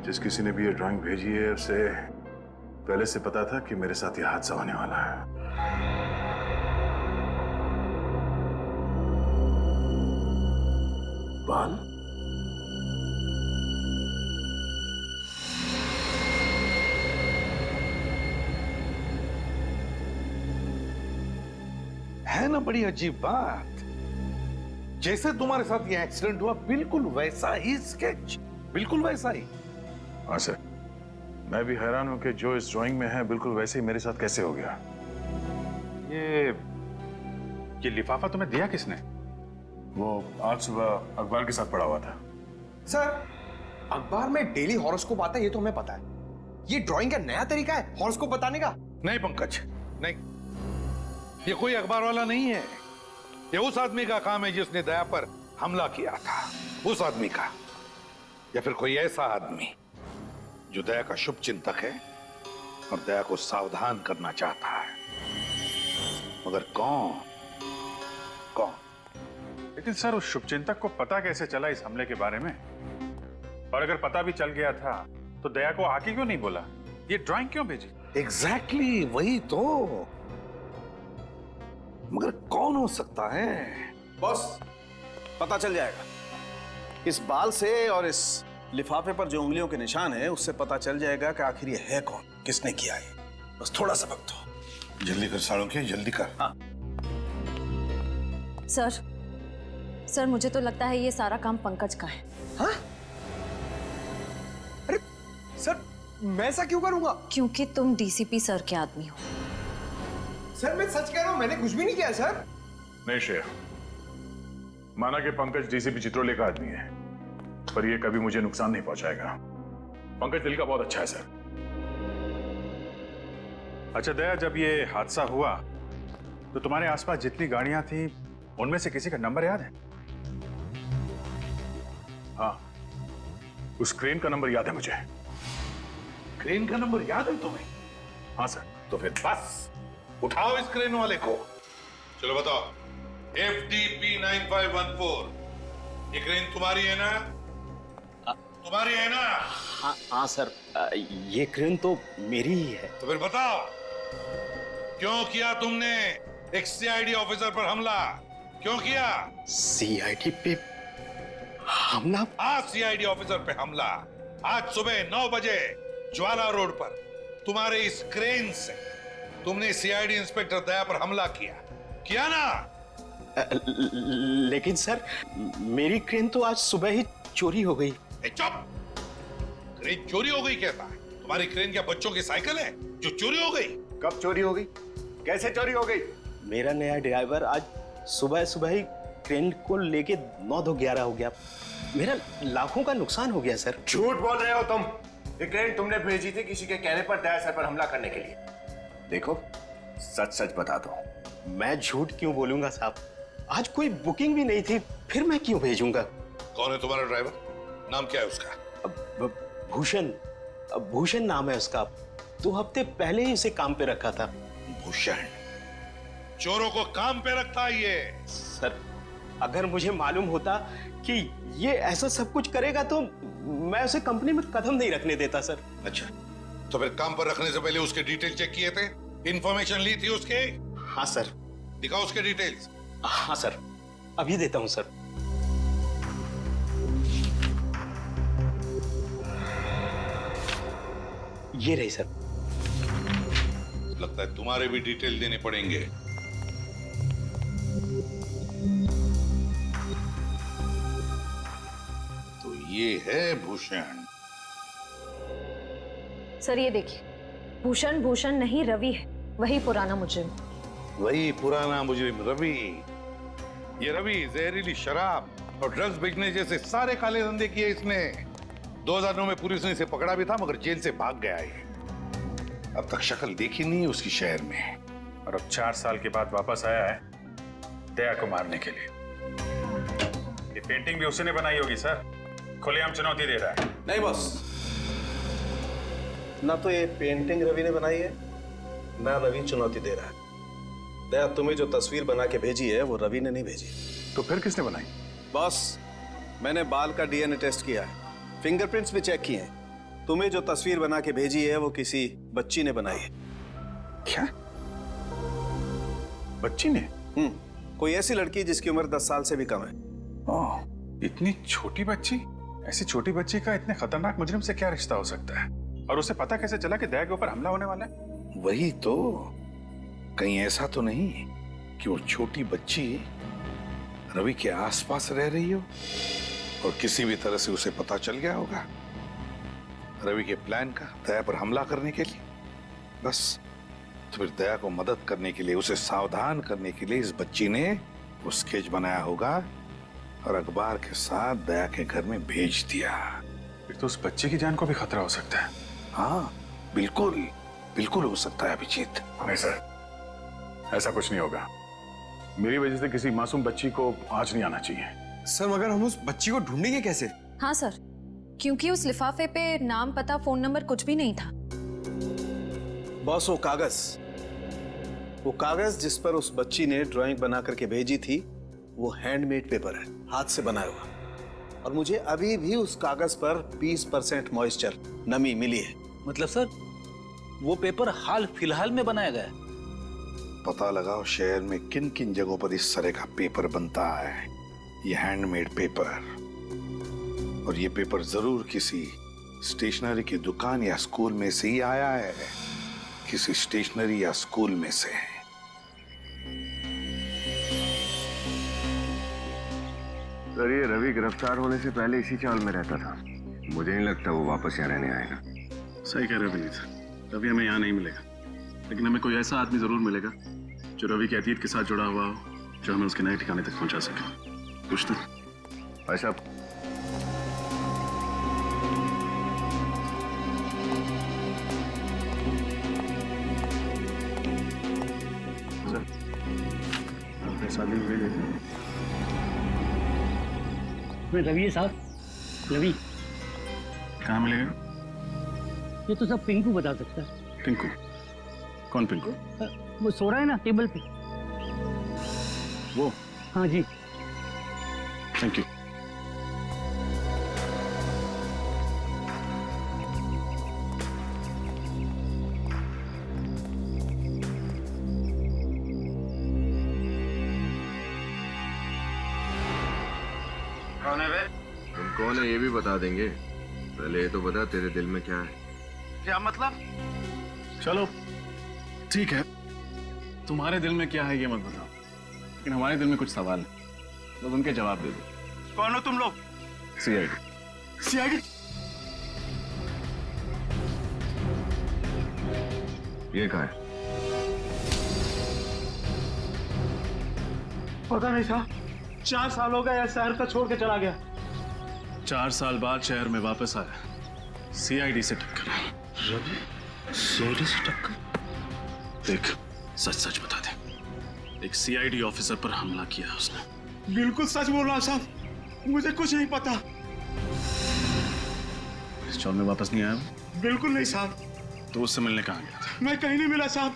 जिस किसी ने भी ये ड्राइंग भेजी है उसे पहले से पता था कि मेरे साथ ये हादसा होने वाला है। बाल है ना बड़ी अजीब बात। जैसे तुम्हारे साथ ये एक्सीडेंट हुआ बिल्कुल वैसा ही स्केच, बिल्कुल वैसा ही। हाँ सर, मैं भी हैरान हूं कि जो इस ड्राइंग में है बिल्कुल वैसे ही मेरे साथ कैसे हो गया। ये लिफाफा तुम्हें दिया किसने? वो आज सुबह अखबार के साथ पड़ा हुआ था। सर, अखबार में डेली हॉरोस्कोप आता है, ये तो हमें पता है। ये ड्राइंग का नया तरीका है हॉरोस्कोप बताने का? नहीं पंकज, नहीं, ये कोई अखबार वाला नहीं है। ये उस आदमी का काम है जिसने दया पर हमला किया था, उस आदमी का। या फिर कोई ऐसा आदमी जो दया का शुभ चिंतक है और दया को सावधान करना चाहता है, मगर कौन? लेकिन सर, उस शुभचिंतक को पता कैसे चला इस हमले के बारे में? और अगर पता भी चल गया था तो दया को आके क्यों नहीं बोला? ये ड्राइंग क्यों भेजी? एग्जैक्टली वही तो। मगर कौन हो सकता है? बॉस, पता चल जाएगा। इस बाल से और इस लिफाफे पर जो उंगलियों के निशान है उससे पता चल जाएगा कि आखिर ये है कौन, किसने किया है। बस थोड़ा सा वक्त दो। जल्दी कर सालों, जल्दी कर। हाँ। सर मुझे तो लगता है ये सारा काम पंकज का है। हाँ? अरे सर, मैं ऐसा क्यों करूंगा? क्योंकि तुम डीसीपी सर के आदमी हो। सर मैं सच कह रहा हूं, मैंने कुछ भी नहीं किया सर। नहीं श्रेया, माना कि पंकज डीसीपी चित्रोले का आदमी है, पर ये कभी मुझे नुकसान नहीं पहुंचाएगा। पंकज दिल का बहुत अच्छा है सर। अच्छा दया, जब ये हादसा हुआ तो तुम्हारे आसपास जितनी गाड़ियां थी उनमें से किसी का नंबर याद है? हाँ, उस क्रेन का नंबर याद है मुझे। क्रेन का नंबर याद है तुम्हें? हाँ सर। तो फिर बस उठाओ इस क्रेन वाले को। चलो बताओ, FDP 9514, ये क्रेन तुम्हारी है ना? तुम्हारी है ना? हाँ सर, ये क्रेन तो मेरी ही है। तो फिर बताओ, क्यों किया तुमने एक CID ऑफिसर पर हमला? क्यों किया? CID पे हमला? हाँ, CID ऑफिसर पे हमला। आज सुबह 9 बजे ज्वाला रोड पर तुम्हारे इस क्रेन से तुमने CID इंस्पेक्टर दया पर हमला किया ना? लेकिन सर, मेरी क्रेन तो आज सुबह ही चोरी हो गई। चुप! क्रेन चोरी हो गई कहता है? तुम्हारी क्रेन क्या बच्चों की साइकिल है जो चोरी हो गई? कब चोरी हो गई? कैसे चोरी हो गई? मेरा नया ड्राइवर आज सुबह सुबह ही क्रेन को लेके 9-11 हो गया। मेरा लाखों का नुकसान हो गया सर। झूठ बोल रहे हो तुम। ये क्रेन तुमने भेजी थी किसी के कहने पर दया सर पर हमला करने के लिए। देखो, सच सच बता दो। मैं झूठ क्यों बोलूंगा साहब? आज कोई बुकिंग भी नहीं थी, फिर मैं क्यों भेजूंगा? कौन है तुम्हारा ड्राइवर? नाम क्या है उसका? भूषण नाम है उसका। 2 हफ्ते पहले ही उसे काम पे रखा था। भूषण? चोरों को काम पे रखता है ये? सर, अगर मुझे मालूम होता कि ये ऐसा सब कुछ करेगा तो मैं उसे कंपनी में कदम नहीं रखने देता सर। अच्छा, तो फिर काम पर रखने से पहले उसके डिटेल चेक किए थे? इंफॉर्मेशन ली थी उसके? हाँ सर। दिखाओ उसके डिटेल्स। हाँ सर, अभी देता हूं सर। ये रही सर। लगता है तुम्हारे भी डिटेल देने पड़ेंगे। तो ये है भूषण। सर ये देखिए, भूषण भूषण नहीं रवि है, वही पुराना मुजरिम। वही पुराना मुजरिम रवि। ये रवि जहरीली शराब और ड्रग्स बेचने जैसे सारे काले धंधे किए इसने। 2009 में पुलिस ने इसे पकड़ा भी था, मगर जेल से भाग गया है। अब तक शक्ल देखी नहीं उसकी शहर में। और अब 4 साल के बाद वापस आया है दया को मारने के लिए। ये पेंटिंग भी उसी ने बनाई होगी सर, खुलेआम चुनौती दे रहा है। नहीं बॉस, ना तो ये पेंटिंग रवि ने बनाई है, ना रवि चुनौती दे रहा है। दया, तुम्हें जो तस्वीर बना के भेजी है वो रवि ने नहीं भेजी। तो फिर किसने बनाई? बॉस, मैंने बाल का डीएनए टेस्ट किया है, फिंगरप्रिंट्स भी चेक किए हैं। तुम्हें जो तस्वीर बना के भेजी है वो किसी बच्ची ने बनाई है। क्या? बच्ची ने? कोई ऐसी लड़की जिसकी उम्र 10 साल से भी कम है। ओह, इतनी छोटी बच्ची? ऐसी छोटी बच्ची का इतने खतरनाक मुजरिम से क्या रिश्ता हो सकता है? और उसे पता कैसे चला कि दया के ऊपर हमला होने वाला है? वही तो, कहीं ऐसा तो नहीं कि वो छोटी बच्ची रवि के आसपास रह रही हो और किसी भी तरह से उसे पता चल गया होगा रवि के प्लान का दया पर हमला करने के लिए। बस, तो फिर दया को मदद करने के लिए, उसे सावधान करने के लिए इस बच्ची ने वो स्केच बनाया होगा और अखबार के साथ दया के घर में भेज दिया। फिर तो उस बच्चे की जान को भी खतरा हो सकता है। हाँ, बिल्कुल बिल्कुल हो सकता है अभिजीत। नहीं सर, ऐसा कुछ नहीं होगा। मेरी वजह से किसी मासूम बच्ची को आज नहीं आना चाहिए। सर मगर हम उस बच्ची को ढूंढेंगे कैसे? हाँ सर, क्योंकि उस लिफाफे पे नाम, पता, फोन नंबर कुछ भी नहीं था। बॉस, वो कागज जिस पर उस बच्ची ने ड्राइंग बना करके भेजी थी वो हैंडमेड पेपर है, हाथ से बनाया हुआ। और मुझे अभी भी उस कागज पर 20% मॉइस्चर, नमी मिली है। मतलब सर, वो पेपर हाल फिलहाल में बनाया गया है? पता लगाओ शहर में किन किन जगहों पर इस तरह का पेपर बनता है, ये हैंडमेड पेपर। और ये पेपर जरूर किसी स्टेशनरी की दुकान या स्कूल में से ही आया है, किसी स्टेशनरी या स्कूल में से। सर, ये रवि गिरफ्तार होने से पहले इसी चाल में रहता था। मुझे नहीं लगता वो वापस यहाँ रहने आएगा। सही कह रहे विनीत, रवि हमें यहाँ नहीं मिलेगा, लेकिन हमें कोई ऐसा आदमी जरूर मिलेगा जो रवि के अतीत के साथ जुड़ा हुआ हो, जो हमें उसके नए ठिकाने तक पहुंचा सके। पूछते हैं। भाई साहब, शादी हुई है। रवि है साहब, रवि। कहाँ मिलेगा? ये तो सब पिंकू बता सकता है। पिंकू? कौन पिंकू? वो सो रहा है ना टेबल पे। वो? हाँ जी। Thank you. कौन है वे? तुम कौन है ये भी बता देंगे। पहले ये तो बता तेरे दिल में क्या है। क्या मतलब? चलो ठीक है, तुम्हारे दिल में क्या है ये मत बताओ, लेकिन हमारे दिल में कुछ सवाल है, बस उनके जवाब दे दो। कौन हो तुम लोग? सीआईडी। सीआईडी? ये कहाँ है? पता नहीं साहब, 4 साल हो गए या शहर को छोड़ के चला गया। 4 साल बाद शहर में वापस आया, सीआईडी से टक्कर। सीआईडी से टक्कर? देख, सच सच बता दे, एक सीआईडी ऑफिसर पर हमला किया उसने। बिल्कुल सच बोल रहा साहब, मुझे कुछ नहीं पता। इस चौल में वापस नहीं आया वो? बिल्कुल नहीं साहब। तो उससे मिलने कहाँ गया था? मैं कहीं नहीं मिला साहब।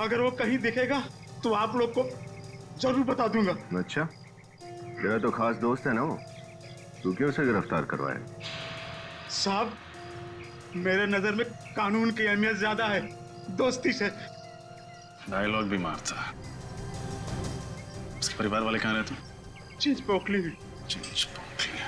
अगर वो कहीं दिखेगा तो आप लोग को जरूर बता दूंगा। अच्छा, तेरा तो खास दोस्त है ना वो, तू क्यों उसे गिरफ्तार करवाया? साहब, मेरे नजर में कानून की अहमियत ज्यादा है दोस्ती से। डायलॉग भी मारता। उसके परिवार वाले कहाँ रहते? चीज पोखली में। चीज पोखली।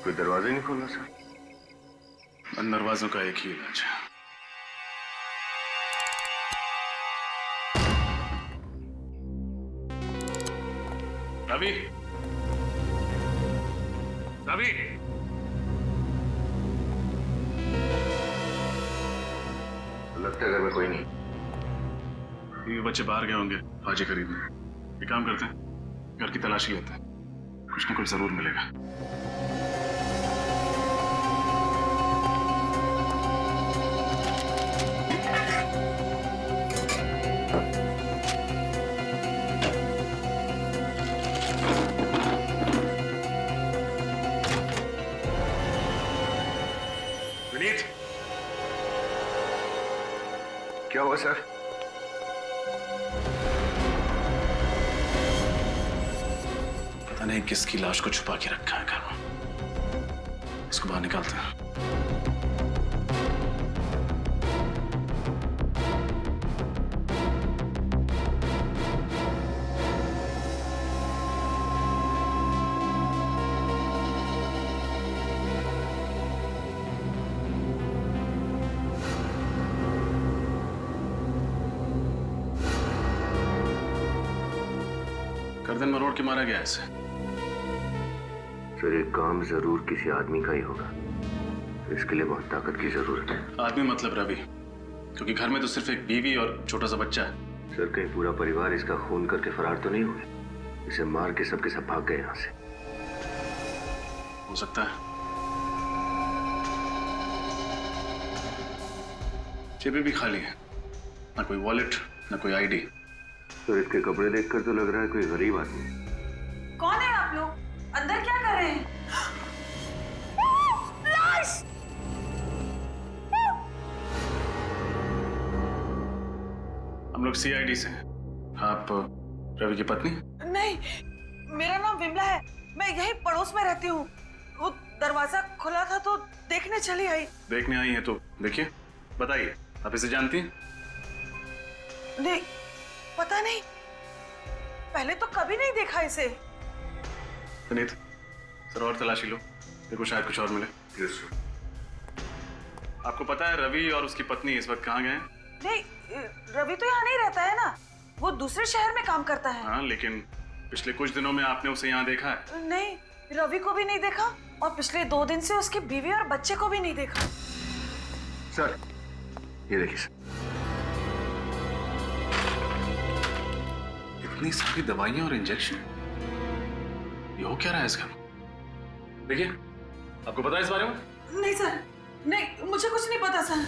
कोई दरवाजा नहीं खोलना सर? बंद दरवाजों का एक ही इलाज है। रवि, रवि, लगता है घर में कोई नहीं। ये बच्चे बाहर गए होंगे भाजी खरीदने। एक काम करते हैं, घर की तलाशी लेते हैं, कुछ ना कुछ जरूर मिलेगा। विनीत, क्या हुआ सर? पता नहीं किसकी लाश को छुपा के रखा है घर में। इसको बाहर निकालते हैं। गर्दन मरोड़ के मारा गया इसे। सर, ये काम जरूर किसी आदमी का ही होगा। इसके लिए बहुत ताकत की जरूरत है। आदमी मतलब रवि, क्योंकि घर में तो सिर्फ एक बीवी और छोटा सा बच्चा है। सर, कहीं पूरा परिवार इसका खून करके फरार तो नहीं हुए? इसे मार के सबके सब भाग गए यहाँ से। हो सकता है। जेबें भी खाली है, ना कोई वॉलेट, ना कोई आईडी। तो इसके कपड़े देखकर तो लग रहा है कोई गरीब आदमी। कौन है आप लोग? अंदर क्या कर रहे हैं? लाश! हम लोग सीआईडी से हैं। आप रवि की पत्नी? नहीं, मेरा नाम विमला है। मैं यही पड़ोस में रहती हूँ। वो दरवाजा खुला था तो देखने चली आई। देखने आई हैं तो देखिए, बताइए, आप इसे जानती हैं? नहीं, पता नहीं, पहले तो कभी नहीं देखा इसे। विनीत, सर और तलाशी लो, देखो शायद कुछ और मिले। Yes sir. आपको पता है रवि और उसकी पत्नी इस वक्त कहाँ गए हैं? नहीं, रवि तो यहाँ नहीं रहता है ना, वो दूसरे शहर में काम करता है। हाँ, लेकिन पिछले कुछ दिनों में आपने उसे यहाँ देखा है? नहीं, रवि को भी नहीं देखा और पिछले 2 दिन से उसकी बीवी और बच्चे को भी नहीं देखा। सर, ये देखिए सर। इतनी सारी दवाइयां और इंजेक्शन, ये हो क्या रहा है इसका? देखिए, आपको पता है इस बारे में? नहीं सर, नहीं, मुझे कुछ नहीं पता सर।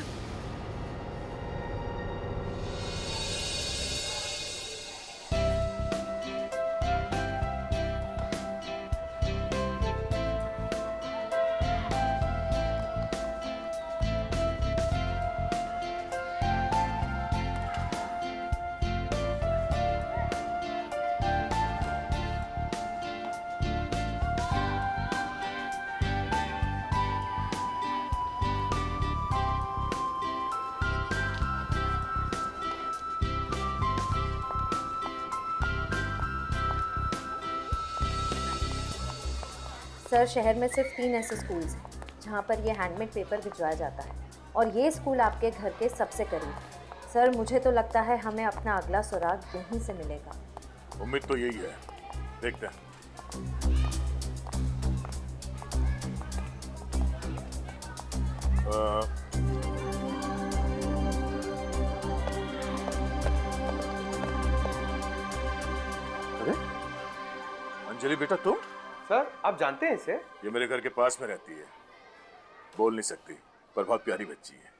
सर, शहर में सिर्फ 3 ऐसे स्कूल्स हैं जहाँ पर ये हैंडमेड पेपर भिजवाया जाता है और ये स्कूल आपके घर के सबसे करीब है। सर, मुझे तो लगता है हमें अपना अगला सुराग यहीं से मिलेगा। उम्मीद तो यही है, देखते हैं। अरे अंजलि बेटा, तुम? सर, आप जानते हैं इसे? ये मेरे घर के पास में रहती है, बोल नहीं सकती पर बहुत प्यारी बच्ची है।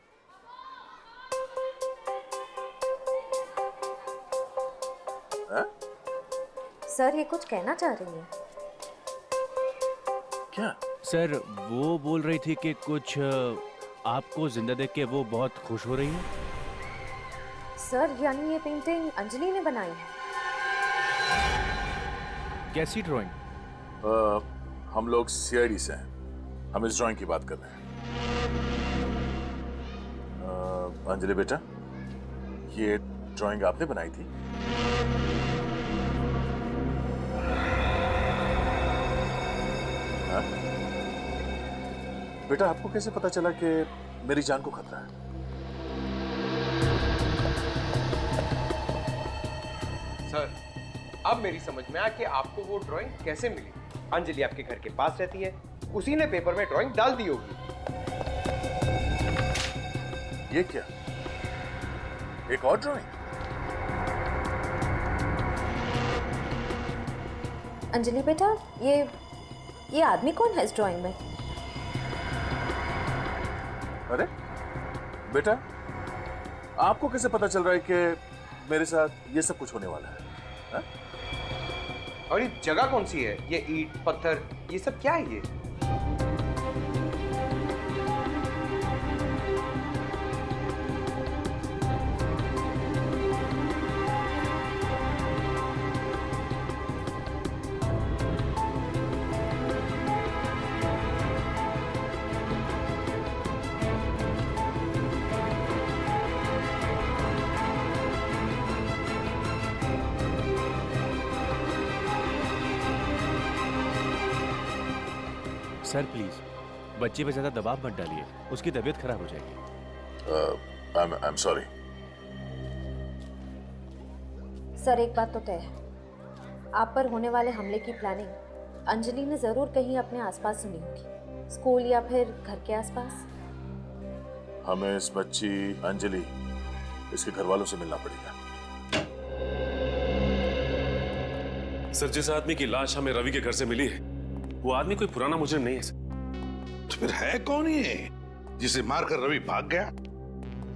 हा? सर, ये कुछ कहना चाह रही है। क्या? सर, वो बोल रही थी कि कुछ आपको जिंदा देख के वो बहुत खुश हो रही है। सर, यानी ये पेंटिंग अंजलि ने बनाई है? कैसी ड्राइंग? हम लोग सीआईडी से हैं, हम इस ड्राइंग की बात कर रहे हैं। अंजलि बेटा, ये ड्राइंग आपने बनाई थी? हाँ? बेटा आपको कैसे पता चला कि मेरी जान को खतरा है? सर, अब मेरी समझ में आया कि आपको वो ड्राइंग कैसे मिली। अंजलि आपके घर के पास रहती है, उसी ने पेपर में ड्राइंग डाल दी होगी। ये क्या? एक और ड्राइंग? अंजलि बेटा, ये आदमी कौन है इस ड्राइंग में? अरे बेटा, आपको कैसे पता चल रहा है कि मेरे साथ ये सब कुछ होने वाला है? हा? और ये जगह कौन सी है? ये ईंट पत्थर ये सब क्या है ये? सर प्लीज बच्चे पे ज्यादा दबाव मत डालिए, उसकी तबीयत खराब हो जाएगी। I am sorry. सर एक बात तो तय है, आप पर होने वाले हमले की प्लानिंग अंजलि ने जरूर कहीं अपने आसपास सुनी होगी, स्कूल या फिर घर के आसपास। हमें इस बच्ची अंजलि इसके घर वालों से मिलना पड़ेगा। सर, जिस आदमी की लाश हमें रवि के घर से मिली है वो आदमी कोई पुराना मुजरिम नहीं है सर। तो फिर है कौन ये जिसे मारकर रवि भाग गया?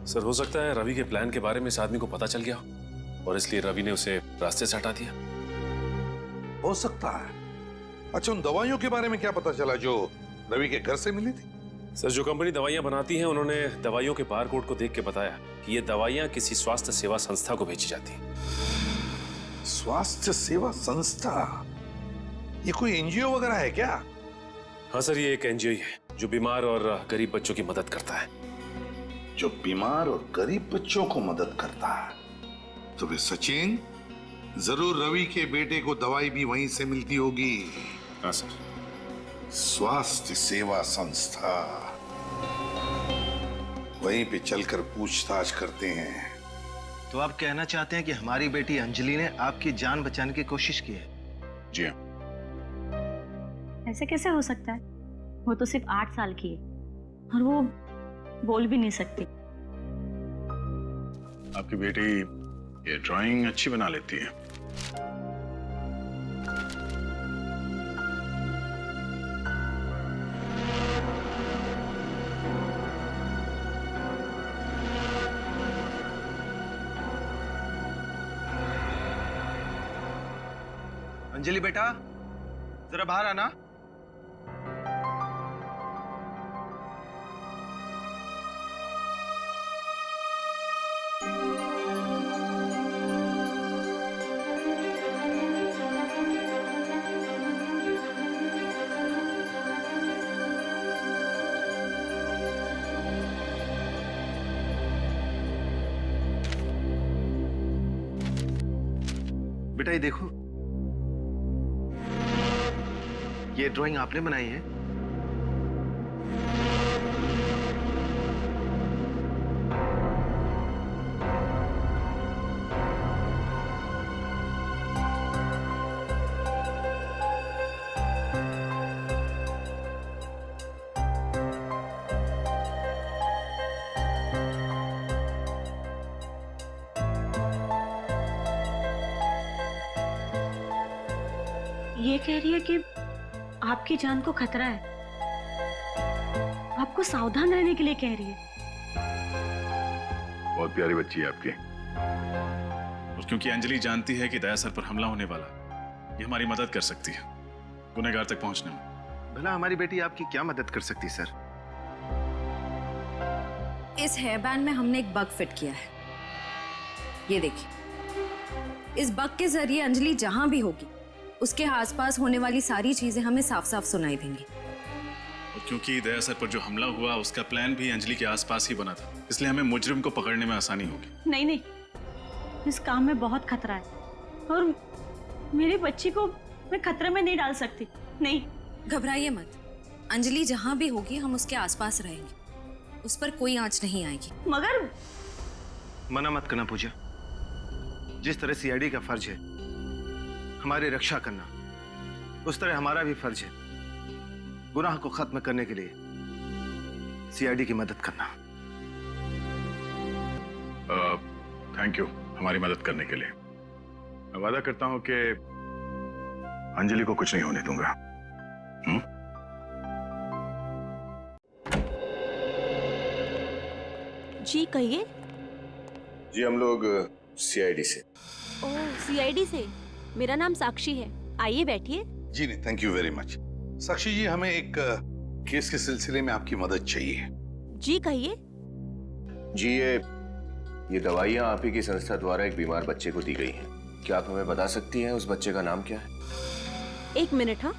सर, हो सकता है रवि के प्लान के बारे में इस आदमी को पता चल गया हो और इसलिए रवि ने उसे रास्ते से हटा दिया। हो सकता है। अच्छा, उन दवाइयों के बारे में क्या पता चला जो रवि के घर से मिली थी? सर, जो कंपनी दवाइयां बनाती है उन्होंने दवाइयों के बारकोड को देख के बताया कि ये दवाइयां किसी स्वास्थ्य सेवा संस्था को भेजी जाती हैं। स्वास्थ्य सेवा संस्था? ये कोई एनजीओ वगैरह है क्या? हाँ सर, ये एक एनजीओ है जो बीमार और गरीब बच्चों की मदद करता है। जो बीमार और गरीब बच्चों को मदद करता है। तो फिर सचिन, जरूर रवि के बेटे को दवाई भी वहीं से मिलती होगी। हाँ सर। स्वास्थ्य सेवा संस्था, वहीं पे चलकर पूछताछ करते हैं। तो आप कहना चाहते हैं कि हमारी बेटी अंजलि ने आपकी जान बचाने की कोशिश की है? जी हाँ। ऐसे कैसे हो सकता है? वो तो सिर्फ 8 साल की है और वो बोल भी नहीं सकती। आपकी बेटी ये ड्राइंग अच्छी बना लेती है। अंजलि बेटा, जरा बाहर आना। बेटा ये देखो, ये ड्राइंग आपने बनाई है? ये कह रही है कि आपकी जान को खतरा है, आपको सावधान रहने के लिए कह रही है। बहुत प्यारी बच्ची है आपकी। और क्योंकि अंजलि जानती है कि दया सर पर हमला होने वाला, ये हमारी मदद कर सकती है गुनहगार तक पहुंचने में। भला हमारी बेटी आपकी क्या मदद कर सकती सर? इस हेयर बैंड में हमने एक बग फिट किया है, ये देखिए। इस बग के जरिए अंजलि जहां भी होगी उसके आसपास होने वाली सारी चीजें हमें साफ साफ सुनाई देंगी। और क्योंकि दया सर पर जो हमला हुआ उसका प्लान भी अंजलि के आसपास ही बना था, इसलिए हमें मुजरिम को पकड़ने में आसानी होगी। नहीं नहीं, इस काम में बहुत खतरा है और मेरी बच्ची को मैं खतरे में नहीं डाल सकती। नहीं, घबराइए मत, अंजलि जहां भी होगी हम उसके आसपास रहेंगे, उस पर कोई आंच नहीं आएगी। मगर मना मत करना पूजा। जिस तरह सीआईडी का फर्ज है हमारी रक्षा करना, उस तरह हमारा भी फर्ज है गुनाह को खत्म करने के लिए सीआईडी की मदद करना। थैंक यू हमारी मदद करने के लिए। मैं वादा करता हूं कि अंजलि को कुछ नहीं होने दूंगा। जी कहिए। जी हम लोग सीआईडी से। ओह सीआईडी से। मेरा नाम साक्षी है, आइए बैठिए। जी नहीं, थैंक यू वेरी मच। साक्षी जी, हमें एक केस के सिलसिले में आपकी मदद चाहिए। जी कहिए। जी ये दवाइयाँ आप ही की संस्था द्वारा एक बीमार बच्चे को दी गई हैं। क्या आप हमें बता सकती हैं उस बच्चे का नाम क्या है? एक मिनट। हाँ,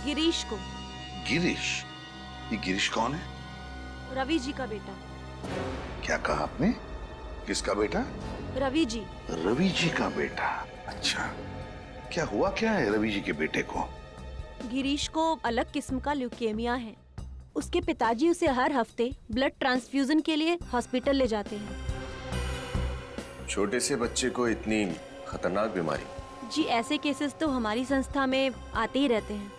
गिरीश को। गिरीश? ये गिरीश कौन है? रवि जी का बेटा। क्या कहा आपने? किसका बेटा? रवि जी। रवि जी का बेटा। अच्छा, क्या हुआ क्या है रवि जी के बेटे को? गिरीश को अलग किस्म का ल्यूकेमिया है। उसके पिताजी उसे हर हफ्ते ब्लड ट्रांसफ्यूजन के लिए हॉस्पिटल ले जाते हैं। छोटे से बच्चे को इतनी खतरनाक बीमारी? जी ऐसे केसेस तो हमारी संस्था में आते ही रहते हैं।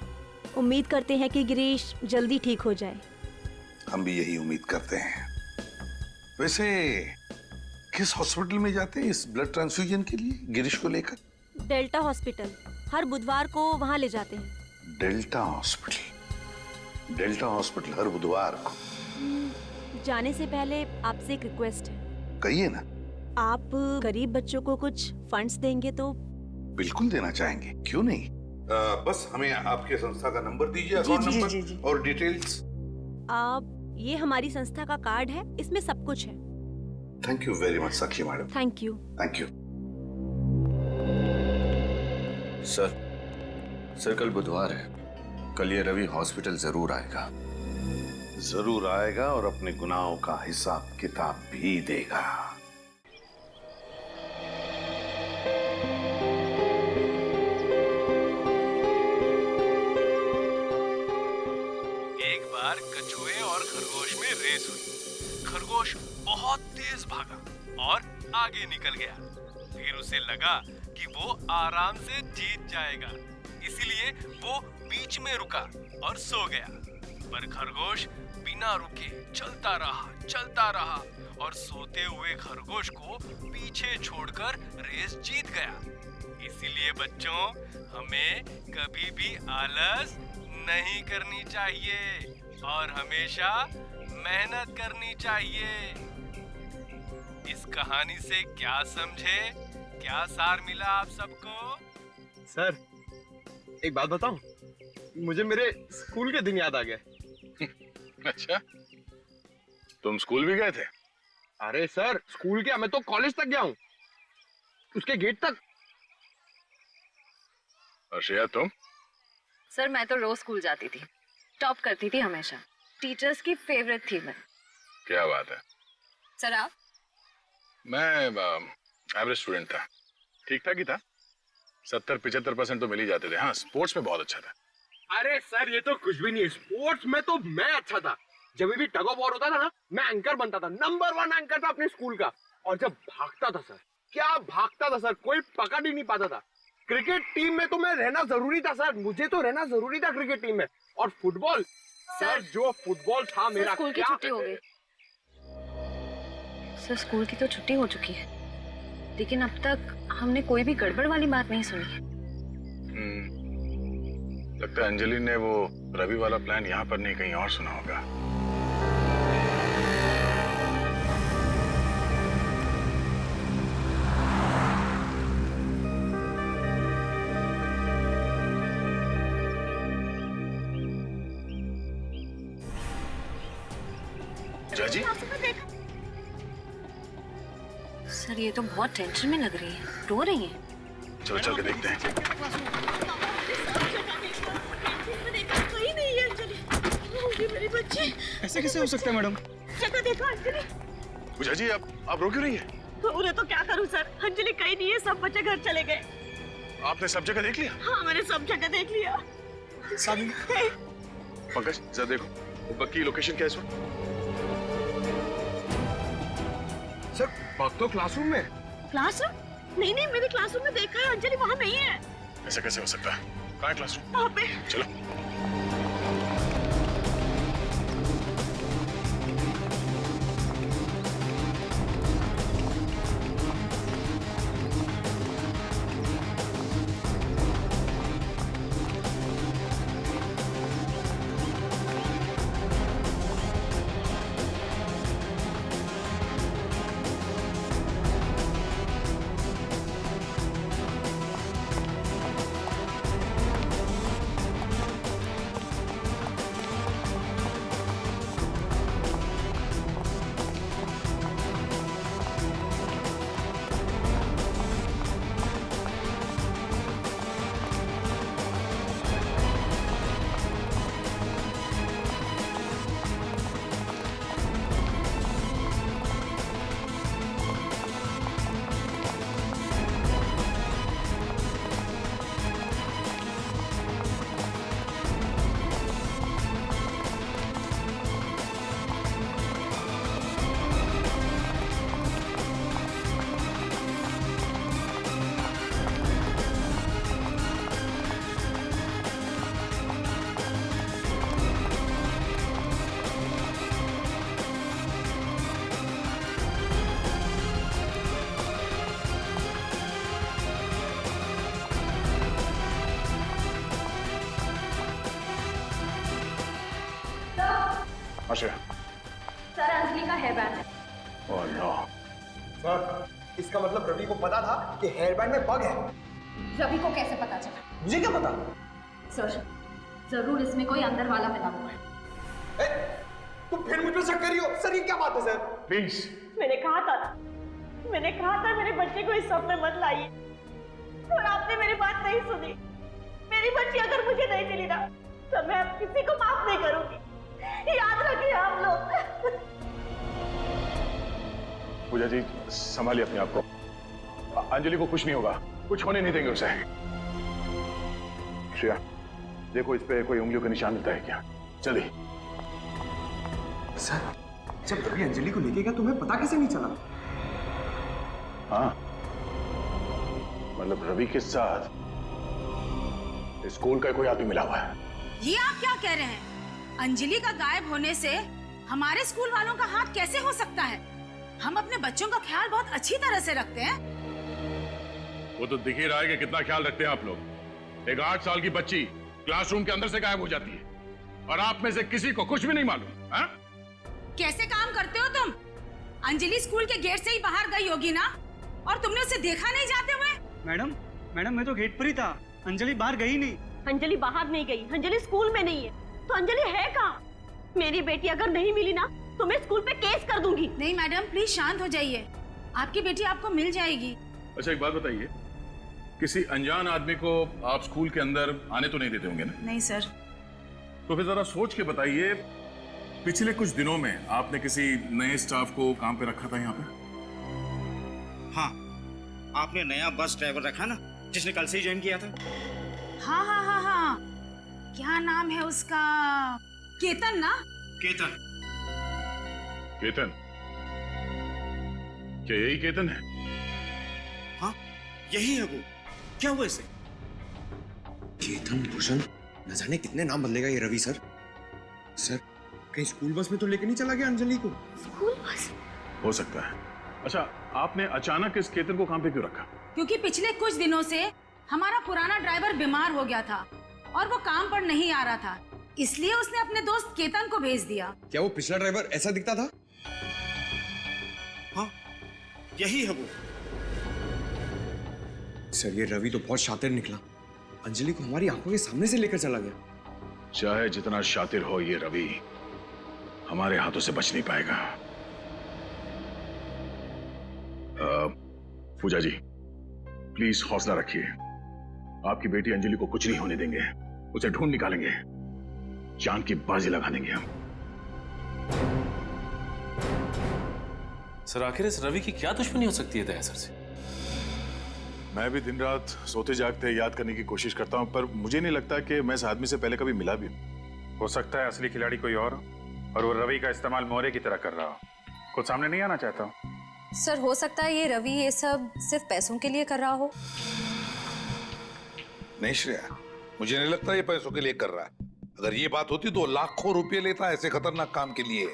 उम्मीद करते हैं कि गिरीश जल्दी ठीक हो जाए। हम भी यही उम्मीद करते हैं। वैसे किस हॉस्पिटल में जाते हैं इस ब्लड ट्रांसफ्यूजन के लिए गिरीश को लेकर? Delta hospital. हर बुधवार को वहाँ ले जाते हैं। Delta hospital? डेल्टा हॉस्पिटल हर बुधवार को? जाने से पहले आपसे एक रिक्वेस्ट है। कहिए ना। आप गरीब बच्चों को कुछ फंड्स देंगे तो? बिल्कुल देना चाहेंगे, क्यों नहीं। बस हमें आपके संस्था का नंबर दीजिए, अकाउंट नंबर और डिटेल्स। आप ये हमारी संस्था का कार्ड है, इसमें सब कुछ है। Thank you very much Sakshi madam. Thank you. Thank you. Sir कल बुधवार है। कल ये रवि हॉस्पिटल जरूर आएगा। जरूर आएगा और अपने गुनाहों का हिसाब किताब भी देगा। एक बार कछुए और खरगोश में रेस हुई। खरगोश बहुत तेज भागा और आगे निकल गया। फिर उसे लगा कि वो आराम से जीत जाएगा, इसलिए वो बीच में रुका और सो गया। पर खरगोश बिना रुके चलता रहा और सोते हुए खरगोश को पीछे छोड़कर रेस जीत गया। इसीलिए बच्चों, हमें कभी भी आलस नहीं करनी चाहिए और हमेशा मेहनत करनी चाहिए। इस कहानी से क्या समझे, क्या सार मिला आप सबको? सर एक बात बताऊं, मुझे मेरे स्कूल के दिन याद आ गए। अच्छा, तुम स्कूल भी गए थे? अरे सर, स्कूल क्या, मैं तो कॉलेज तक गया हूँ, उसके गेट तक। और श्रेया तुम? सर मैं तो रोज स्कूल जाती थी, टॉप करती थी हमेशा, टीचर्स की फेवरेट थी मैं। क्या बात है। सर आप? मैं एवरेज स्टूडेंट था, ठीक ठाक ही था। 70-75% तो मिल ही जाते थे। हाँ, स्पोर्ट्स में बहुत अच्छा था। अरे सर ये तो कुछ भी नहीं है, स्पोर्ट्स में तो मैं अच्छा था। जब भी टग ऑफ वॉर होता था ना, मैं एंकर बनता था, नंबर 1 एंकर था अपने स्कूल का। और जब भागता था सर, क्या भागता था सर, कोई पकड़ ही नहीं पाता था। क्रिकेट टीम में तो मैं रहना जरूरी था सर, मुझे तो रहना जरूरी था क्रिकेट टीम में। और फुटबॉल सर, जो फुटबॉल था मेरा। स्कूल की छुट्टी हो गई सर, स्कूल की तो छुट्टी हो चुकी है, लेकिन अब तक हमने कोई भी गड़बड़ वाली बात नहीं सुनी। लगता है अंजलि ने वो रवि वाला प्लान यहाँ पर नहीं कहीं और सुना होगा। जाजी? सर ये तो बहुत टेंशन में लग रही है, रो रही है। चलो चल के देखते हैं। कहीं नहीं है अंजलि, मेरी बच्ची। ऐसे कैसे हो सकता है मैडम? जगह देखो अंजलि। पूजा जी आप रो क्यों रही है? तो उन्हें तो क्या करूं सर? अंजलि कहीं नहीं है, सब बच्चे घर चले गए। आपने सब जगह देख लिया? हाँ, मैंने सब जगह देख लिया। पंकज जरा देखो बग की लोकेशन क्या है इस वक्त? सर बग तो क्लासरूम में। क्लासरूम? नहीं नहीं, मैंने क्लासरूम में देखा है, अंजलि वहाँ नहीं है। ऐसा कैसे हो सकता है? कहाँ है क्लासरूम? वहाँ पे। चलो। आशा। सर अंजलि का हेयर बैंड है। Oh no. सर इसका मतलब रवि को पता था कि हेयर बैंड में बग है। रवि को कैसे पता चला? मुझे क्या पता? सर जरूर इसमें कोई अंदर वाला मिला हुआ है। तुम फिर मुझ पे शक कर रही हो? सर ये क्या बात है सर? प्लीज। मैंने कहा था मेरे बच्चे को इस सब में मत लाइए, और आपने मेरी बात नहीं सुनी। मेरी बच्ची अगर मुझे नहीं मिली ना तो मैं अब किसी को माफ नहीं करूंगी, याद रखिए आप लोग। पूजा जी संभालिए अपने आप को। अंजलि को कुछ नहीं होगा, कुछ होने नहीं देंगे उसे। श्रेया देखो इस पे कोई उंगलियों का निशान मिलता है क्या? चलिए। सर जब रवि अंजलि को लेके गया तुम्हें पता कैसे नहीं चला? हाँ मतलब रवि के साथ स्कूल का कोई आदमी मिला हुआ है। ये आप क्या कह रहे हैं? अंजलि का गायब होने से हमारे स्कूल वालों का हाथ कैसे हो सकता है? हम अपने बच्चों का ख्याल बहुत अच्छी तरह से रखते हैं। वो तो दिख ही रहा है कि कितना ख्याल रखते हैं आप लोग। एक 8 साल की बच्ची क्लासरूम के अंदर से गायब हो जाती है और आप में से किसी को कुछ भी नहीं मालूम। हाँ? कैसे काम करते हो तुम? अंजलि स्कूल के गेट से ही बाहर गई होगी ना, और तुमने उसे देखा नहीं जाते हुए? मैडम मैं तो गेट पर ही था, अंजलि बाहर गई नहीं। अंजलि बाहर नहीं गई, अंजलि स्कूल में नहीं है, तो अंजलि है कहाँ? मेरी बेटी अगर नहीं मिली ना तो मैं स्कूल पे केस कर दूंगी। नहीं मैडम प्लीज शांत हो जाइए, आपकी बेटी आपको मिल जाएगी। अच्छा एक बात बताइए, किसी अनजान आदमी को आप स्कूल के अंदर आने तो नहीं देते होंगे ना? नहीं सर। तो फिर जरा सोच के बताइए, पिछले कुछ दिनों में आपने किसी नए स्टाफ को काम पे रखा था यहाँ पे? हाँ, आपने नया बस ड्राइवर रखा ना, जिसने कल से ही ज्वाइन किया था। हाँ हाँ हाँ हाँ, क्या नाम है उसका? केतन ना? केतन। केतन? क्या यही केतन है? हाँ यही है वो। क्या हुआ इसे? केतन भूषण, न जाने कितने नाम बदलेगा ये रवि सर। सर कहीं स्कूल बस में तो लेके नहीं चला गया अंजलि को? School bus? हो सकता है। अच्छा आपने अचानक इस केतन को काम पे क्यों रखा? क्योंकि पिछले कुछ दिनों से हमारा पुराना ड्राइवर बीमार हो गया था और वो काम पर नहीं आ रहा था, इसलिए उसने अपने दोस्त केतन को भेज दिया। क्या वो पिछला ड्राइवर ऐसा दिखता था? हाँ यही है वो। सर ये रवि तो बहुत शातिर निकला, अंजलि को हमारी आंखों के सामने से लेकर चला गया। चाहे जितना शातिर हो ये रवि, हमारे हाथों से बच नहीं पाएगा। पूजा जी प्लीज हौसला रखिए, आपकी बेटी अंजलि को कुछ नहीं होने देंगे, उसे ढूंढ निकालेंगे, जान की बाजी लगा देंगे हम। सर आखिर इस रवि की क्या दुश्मनी हो सकती है दया सर से? मैं भी दिन रात सोते जागते याद करने की कोशिश करता हूँ, पर मुझे नहीं लगता कि मैं इस आदमी से पहले कभी मिला भी हूँ। हो सकता है असली खिलाड़ी कोई और हो और वो रवि का इस्तेमाल मोहरे की तरह कर रहा हो। कुछ सामने नहीं आना चाहता हूँ। सर हो सकता है ये रवि ये सब सिर्फ पैसों के लिए कर रहा हो। नहीं श्रेया, मुझे नहीं लगता ये पैसों के लिए कर रहा है। अगर ये बात होती तो लाखों रुपए लेता ऐसे खतरनाक काम के लिए,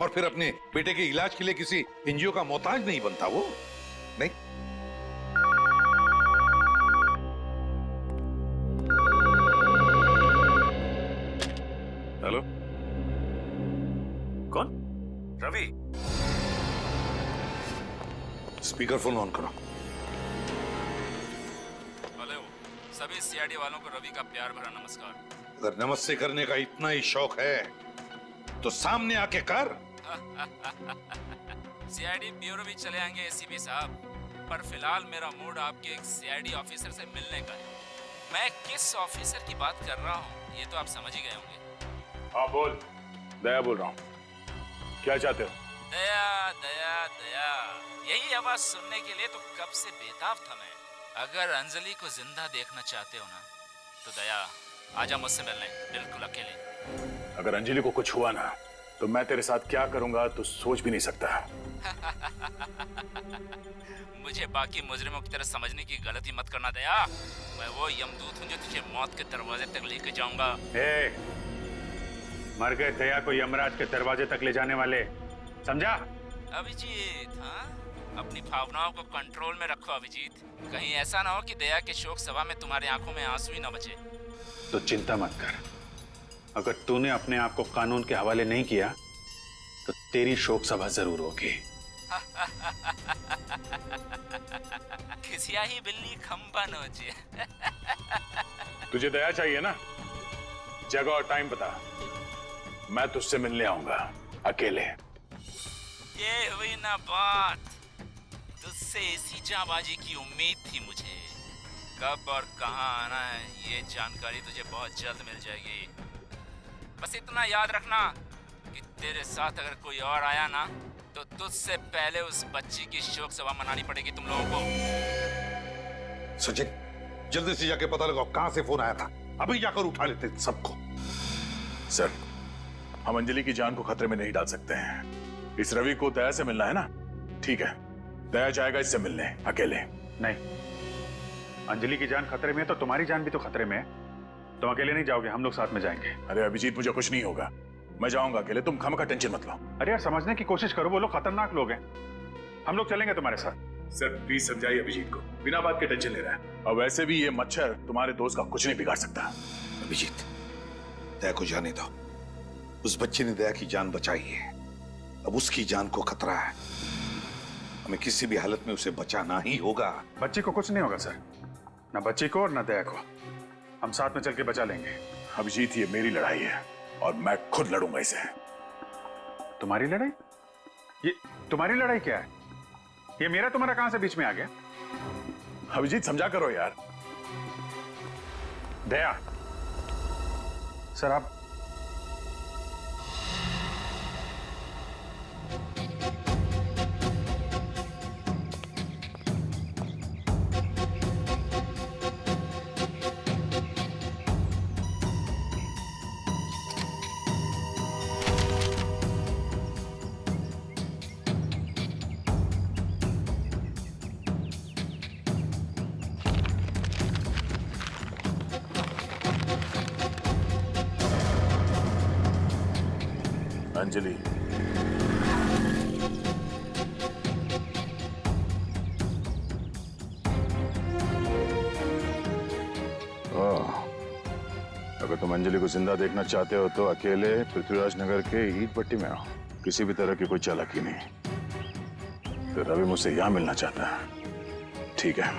और फिर अपने बेटे के इलाज के लिए किसी एनजीओ का मोहताज नहीं बनता वो। नहीं। हेलो, कौन? रवि। स्पीकर फोन ऑन करो। हेलो, सभी सीआईडी वालों को रवि का प्यार भरा नमस्कार। अगर नमस्ते करने का इतना ही शौक है तो सामने आके कर। सीआईडी ब्यूरो भी चले आएंगे एसीपी साहब, पर फिलहाल मेरा मूड आपके एक सीआईडी ऑफिसर से मिलने का है। मैं किस ऑफिसर की बात कर रहा हूँ ये तो आप समझ ही गए होंगे। हाँ बोल। दया बोल रहा हूँ, क्या चाहते हो? दया दया दया, यही आवाज सुनने के लिए तो कब से बेताब था मैं। अगर अंजलि को जिंदा देखना चाहते हो ना तो दया आजा मुझसे मिलने, बिल्कुल अकेले। अगर अंजलि को कुछ हुआ ना तो मैं तेरे साथ क्या करूंगा तो सोच भी नहीं सकता। मुझे बाकी मुजरिमों की तरह समझने की गलती मत करना दया। मैं वो यमदूत हूँ जो तुझे मौत के दरवाजे तक लेके जाऊंगा। मर गए दया को यमराज के दरवाजे तक ले जाने वाले, समझा? अभिजीत, हाँ, अपनी भावनाओं को कंट्रोल में रखो अभिजीत। कहीं ऐसा ना हो कि दया के शोक सभा में तुम्हारी आंखों में आंसू ही ना बचे। तो चिंता मत कर, अगर तूने अपने आप को कानून के हवाले नहीं किया तो तेरी शोक सभा जरूर होगी। खिसिया ही बिल्ली खंबा नोचे। तुझे दया चाहिए ना? जगह और टाइम बता, मैं तुझसे मिलने आऊंगा अकेले। ये हुई ना बात, तुझसे इसी जाबाजी की उम्मीद थी मुझे। कब और कहां आना है ये जानकारी तुझे बहुत जल्द मिल जाएगी। बस इतना याद रखना कि तेरे साथ अगर कोई और आया ना तो तुझसे पहले उस बच्ची की शोक सभा मनानी पड़ेगी तुम लोगों को। सचिन, जल्दी से जाके पता लगाओ कहां से फोन आया था, अभी जाकर उठा लेते सबको। सर, हम अंजलि की जान को खतरे में नहीं डाल सकते हैं। इस रवि को दया से मिलना है ना? ठीक है, दया जाएगा इससे मिलने अकेले। नहीं, अंजलि की जान खतरे में है तो तुम्हारी जान भी तो खतरे में है। तुम अकेले नहीं जाओगे, हम लोग साथ में जाएंगे। अरे अभिजीत, मुझे कुछ नहीं होगा, मैं जाऊंगा अकेले, तुम खामखा टेंशन मत लो। अरे यार समझने की कोशिश करो, वो लोग खतरनाक लोग हैं, हम लोग चलेंगे तुम्हारे साथ। सर प्लीज समझाइए अभिजीत को, बिना बात के टेंशन ले रहा है। और वैसे भी ये मच्छर तुम्हारे दोस्त का कुछ नहीं बिगाड़ सकता। अभिजीत, दया को जाने दो। उस बच्चे ने दया की जान बचाई है, अब उसकी जान को खतरा है। हमें किसी भी हालत में उसे बचाना ही होगा। बच्ची को कुछ नहीं होगा सर, ना बच्ची को और ना दया को, हम साथ में चल के बचा लेंगे। अभिजीत, ये मेरी लड़ाई है और मैं खुद लड़ूंगा इसे। तुम्हारी लड़ाई? ये तुम्हारी लड़ाई क्या है? ये मेरा तुम्हारा कहां से बीच में आ गया? अभिजीत समझा करो यार। दया, सर आप अंजलि, अगर तुम अंजलि को जिंदा देखना चाहते हो तो अकेले पृथ्वीराज नगर के ईट भट्टी में आओ। किसी भी तरह की कोई चालाकी नहीं। तो रवि मुझसे यहां मिलना चाहता है, ठीक है,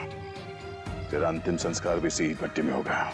तेरा अंतिम संस्कार भी इसी ईट भट्टी में होगा।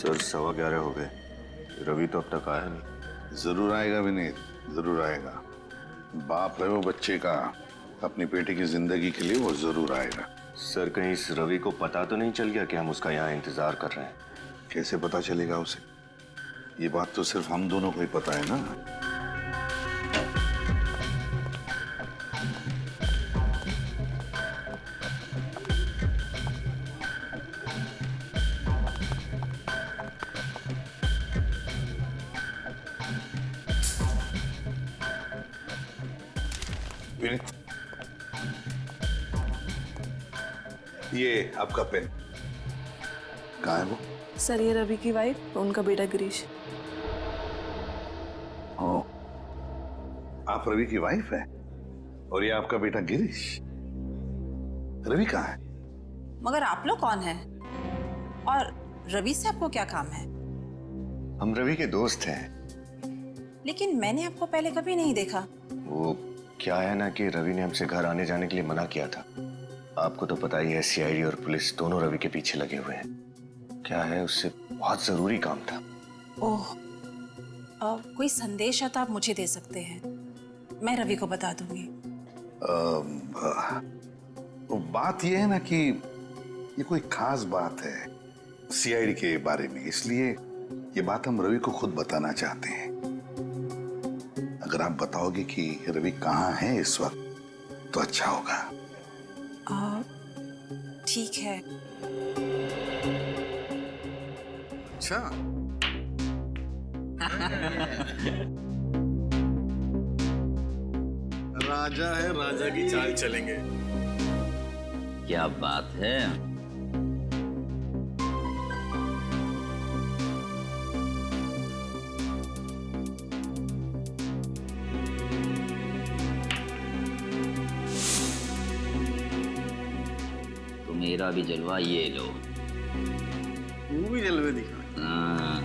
सर 11:15 हो गए, रवि तो अब तक आया नहीं। जरूर आएगा विनीत, जरूर आएगा। बाप है वो बच्चे का, अपनी बेटे की जिंदगी के लिए वो जरूर आएगा। सर कहीं इस रवि को पता तो नहीं चल गया कि हम उसका यहाँ इंतजार कर रहे हैं? कैसे पता चलेगा उसे? ये बात तो सिर्फ हम दोनों को ही पता है ना। विनीत, ये आपका पेन। कहाँ है वो? सर ये रवि की वाइफ, उनका बेटा गिरीश। ओ, आप रवि की वाइफ है और ये आपका बेटा गिरीश। रवि कहाँ है? मगर आप लोग कौन हैं? और रवि से आपको क्या काम है? हम रवि के दोस्त हैं। लेकिन मैंने आपको पहले कभी नहीं देखा। वो क्या है ना कि रवि ने हमसे घर आने जाने के लिए मना किया था। आपको तो पता ही है, सीआईडी और पुलिस दोनों रवि के पीछे लगे हुए हैं। क्या है, उससे बहुत जरूरी काम था। ओह, कोई संदेश है तो आप मुझे दे सकते हैं, मैं रवि को बता दूंगी। बात यह है ना कि ये कोई खास बात है सीआईडी के बारे में, इसलिए ये बात हम रवि को खुद बताना चाहते हैं। अगर आप बताओगे कि रवि कहाँ है इस वक्त तो अच्छा होगा। ठीक है। अच्छा राजा है, राजा की चाल चलेंगे। क्या बात है। तो मेरा भी जलवा ये लो। तू भी जलवे दिखा। हाँ।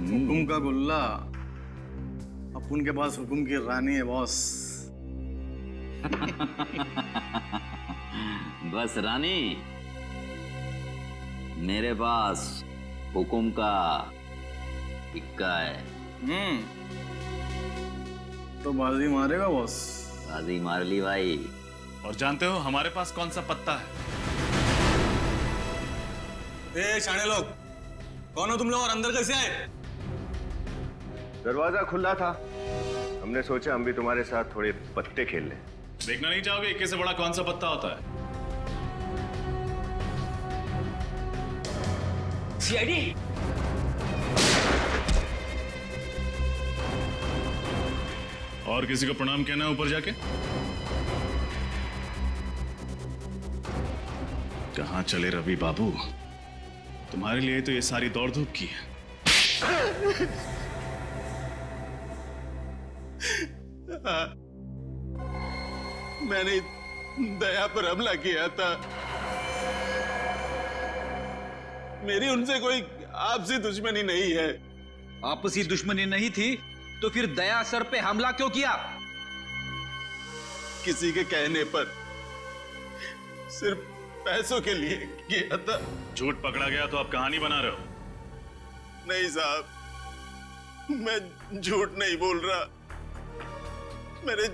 हुकुम का गुल्ला, अपन के पास हुकुम की रानी है बॉस। बस रानी, मेरे पास हुकुम का इक्का है। तो बाजी मारेगा बॉस? बाजी मार ली भाई। और जानते हो हमारे पास कौन सा पत्ता है? ए शाणे लोग, कौन हो तुम लोग और अंदर कैसे आए? दरवाजा खुला था, हमने सोचा हम भी तुम्हारे साथ थोड़े पत्ते खेल लें। देखना नहीं चाहोगे इक्के से बड़ा कौन सा पत्ता होता है? सीआईडी। और किसी को प्रणाम कहना है ऊपर जाके? कहां चले रवि बाबू, तुम्हारे लिए तो ये सारी दौड़ धूप की है। मैंने दया पर हमला किया था। मेरी उनसे कोई आपसी दुश्मनी नहीं है। आपसी दुश्मनी नहीं थी तो फिर दया सर पे हमला क्यों किया? किसी के कहने पर, सिर्फ पैसों के लिए किया था। झूठ पकड़ा गया तो आप कहानी बना रहे हो? नहीं साहब, मैं झूठ नहीं बोल रहा। मैंने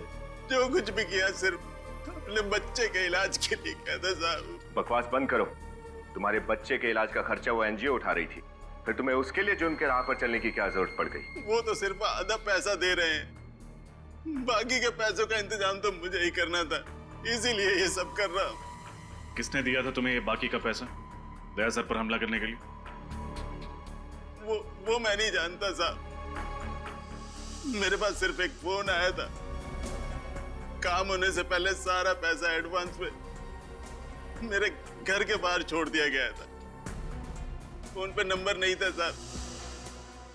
जो कुछ भी किया सिर्फ अपने बच्चे के इलाज के लिए किया था साहब। बकवास बंद करो। तुम्हारे बच्चे के इलाज का खर्चा वो एनजीओ उठा रही थी, फिर तुम्हें उसके लिए जुर्म के राह पर चलने की क्या जरूरत पड़ गई? वो तो सिर्फ आधा पैसा दे रहे हैं, बाकी के पैसों का इंतजाम तो मुझे ही करना था, इसीलिए ये सब कर रहा हूं। किसने दिया था तुम्हें ये बाकी का पैसा दया सर पर हमला करने के लिए? वो मैं नहीं जानता साहब। मेरे पास सिर्फ एक फोन आया था, काम होने से पहले सारा पैसा एडवांस में मेरे घर के बाहर छोड़ दिया गया था। फोन पे नंबर नहीं था साहब,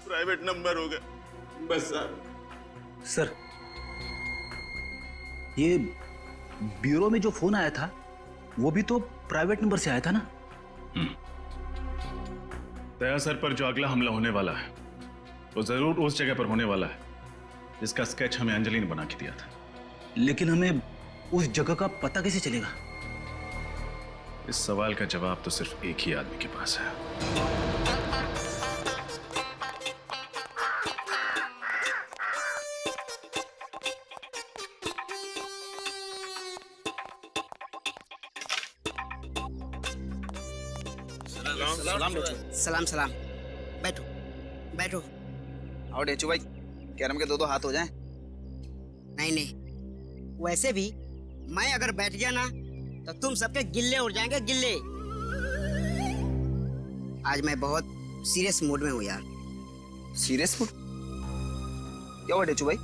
प्राइवेट नंबर होगा बस साहब। सर, ये ब्यूरो में जो फोन आया था वो भी तो प्राइवेट नंबर से आया था ना? दया सर पर जो अगला हमला होने वाला है वो जरूर उस जगह पर होने वाला है जिसका स्केच हमें अंजलि ने बना के दिया था। लेकिन हमें उस जगह का पता कैसे चलेगा? इस सवाल का जवाब तो सिर्फ एक ही आदमी के पास है। सलाम सलाम। बैठो बैठो। और डेचू भाई, कैरम के दो हाथ हो जाएं। नहीं नहीं, वैसे भी मैं अगर बैठ गया ना तो तुम सबके गिल्ले उड़ जाएंगे, गिल्ले। आज मैं बहुत सीरियस मूड में हूँ यार। Serious mood? क्या हुआ डेचू भाई?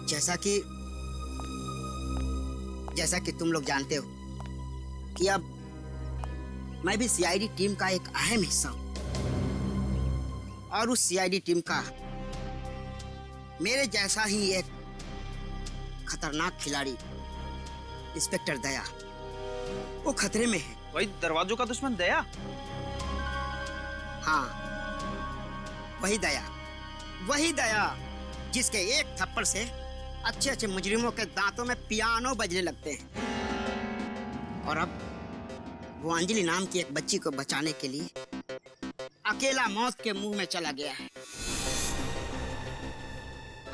जैसा कि तुम लोग जानते हो कि अब मैं भी सीआईडी टीम का एक अहम हिस्सा हूं, और उस सीआईडी टीम का मेरे जैसा ही एक खतरनाक खिलाड़ी इंस्पेक्टर दया, वो खतरे में है। वही दरवाजों का दुश्मन दया? हाँ, वही दया जिसके एक थप्पड़ से अच्छे अच्छे मुजरिमों के दांतों में पियानो बजने लगते हैं। और अब वो अंजलि नाम की एक बच्ची को बचाने के लिए अकेला मौत के मुंह में चला गया है।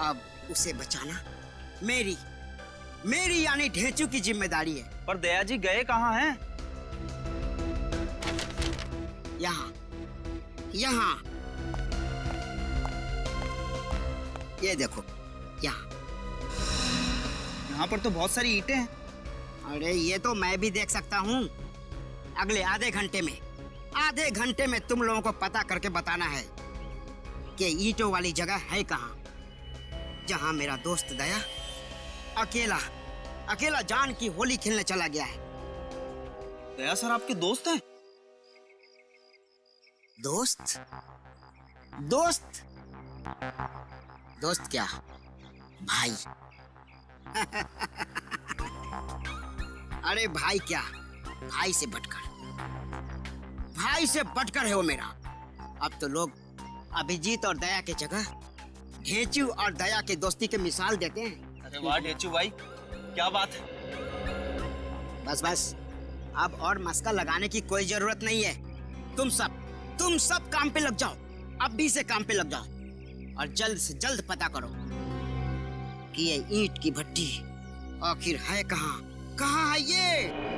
अब उसे बचाना मेरी यानी ढेंचू की जिम्मेदारी है। पर दया जी गए कहाँ हैं? यहाँ ये देखो, यहाँ पर तो बहुत सारी ईंटें हैं। अरे ये तो मैं भी देख सकता हूँ। अगले आधे घंटे में तुम लोगों को पता करके बताना है कि ईंटों वाली जगह है कहाँ, जहाँ मेरा दोस्त दया अकेला जान की होली खेलने चला गया है। दया सर आपके दोस्त हैं? दोस्त क्या भाई। अरे भाई क्या, भाई से बढ़कर है वो मेरा। अब तो लोग अभिजीत और दया के जगह ढेंचू और दया के दोस्ती के मिसाल देते हैं। अरे वाह ढेंचू भाई, क्या बात है। बस अब और मस्का लगाने की कोई जरूरत नहीं है। तुम सब काम पे लग जाओ, अभी से काम पे लग जाओ, और जल्द से जल्द पता करो कि ये ईंट की भट्टी आखिर है कहाँ है ये।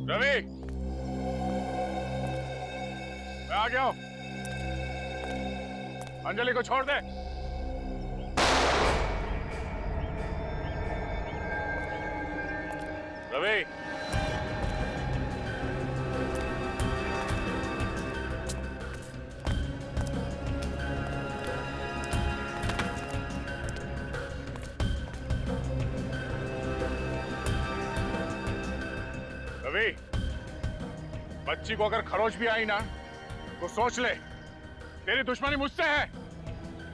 रवि, मैं आ गया हूं। अंजलि को छोड़ दे। रवि, रवि, बच्ची को अगर खरोच भी आई ना तो सोच ले, तेरी दुश्मनी मुझसे है।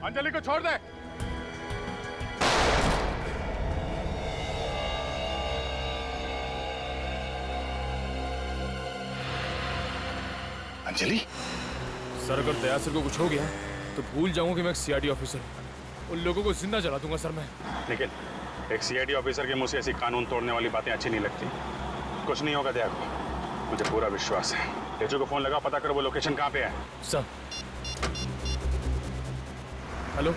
अंजलि को छोड़ दे। अंजलि? सर अगर दया सर को कुछ हो गया तो भूल जाऊंगा कि मैं एक सीआईडी ऑफिसर हूं। उन लोगों को जिंदा जला दूंगा सर मैं। लेकिन एक सीआईडी ऑफिसर के मुंह से ऐसी कानून तोड़ने वाली बातें अच्छी नहीं लगती। कुछ नहीं होगा दया को, मुझे पूरा विश्वास है। तेजू को फोन लगा, पता करो वो लोकेशन कहाँ पे है। सर। हेलो,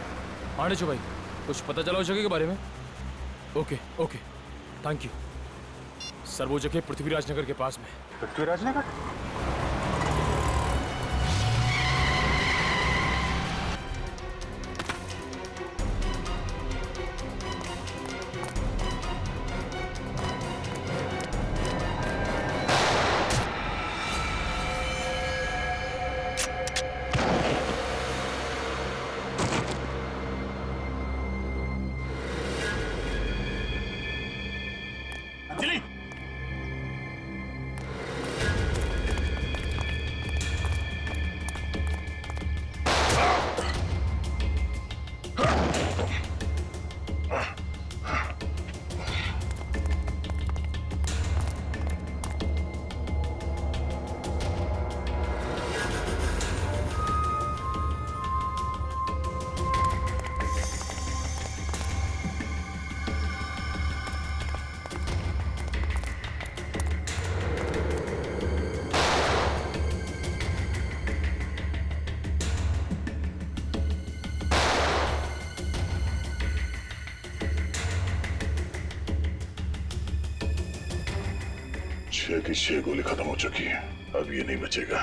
हाँ डेचू भाई, कुछ पता चला उस जगह के बारे में? Okay thank you sir. वो जगह पृथ्वीराज नगर के पास में। पृथ्वीराज नगर? अंजलि छह की छह गोली खत्म हो चुकी है, अब ये नहीं बचेगा।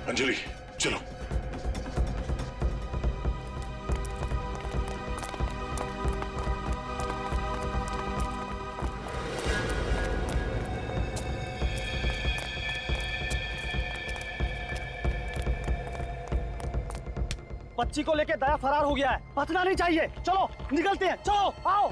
अंजलि चलो। बच्ची को लेके दया फरार हो गया है, बचना नहीं चाहिए। चलो निकलते हैं, चलो आओ।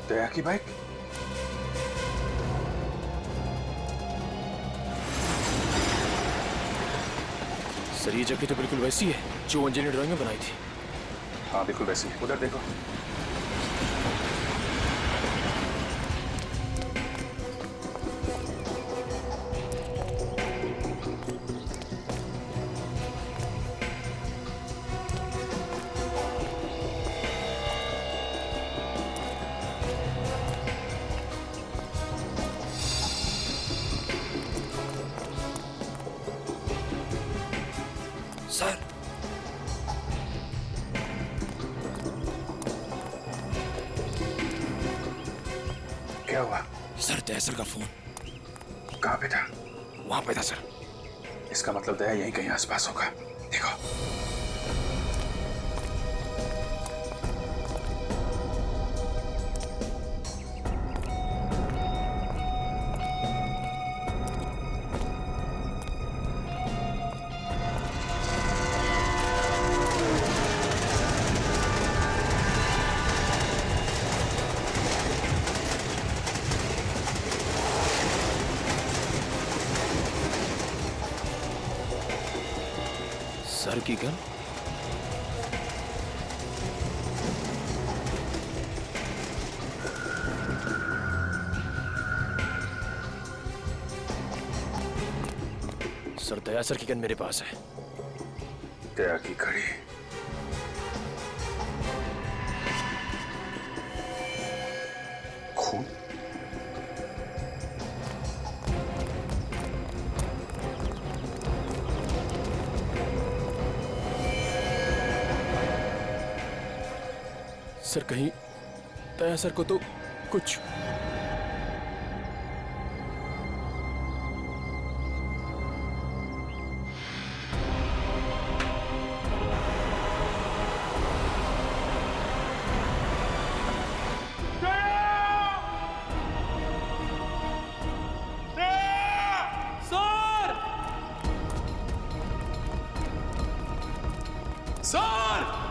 दया की बाइक? सर ये जगह तो बिल्कुल वैसी है जो अंजलि ने ड्राइंग में बनाई थी। हाँ बिल्कुल वैसी है, उधर देखो। सर क्या हुआ? सर दया सर का फोन। कहाँ पे था? वहां पे था सर। इसका मतलब दया यहीं कहीं आसपास होगा। देखो। सर की गन? सर दया सर की गन मेरे पास है। दया की घड़ी। खून? सर कहीं दया सर को तो कुछ सर!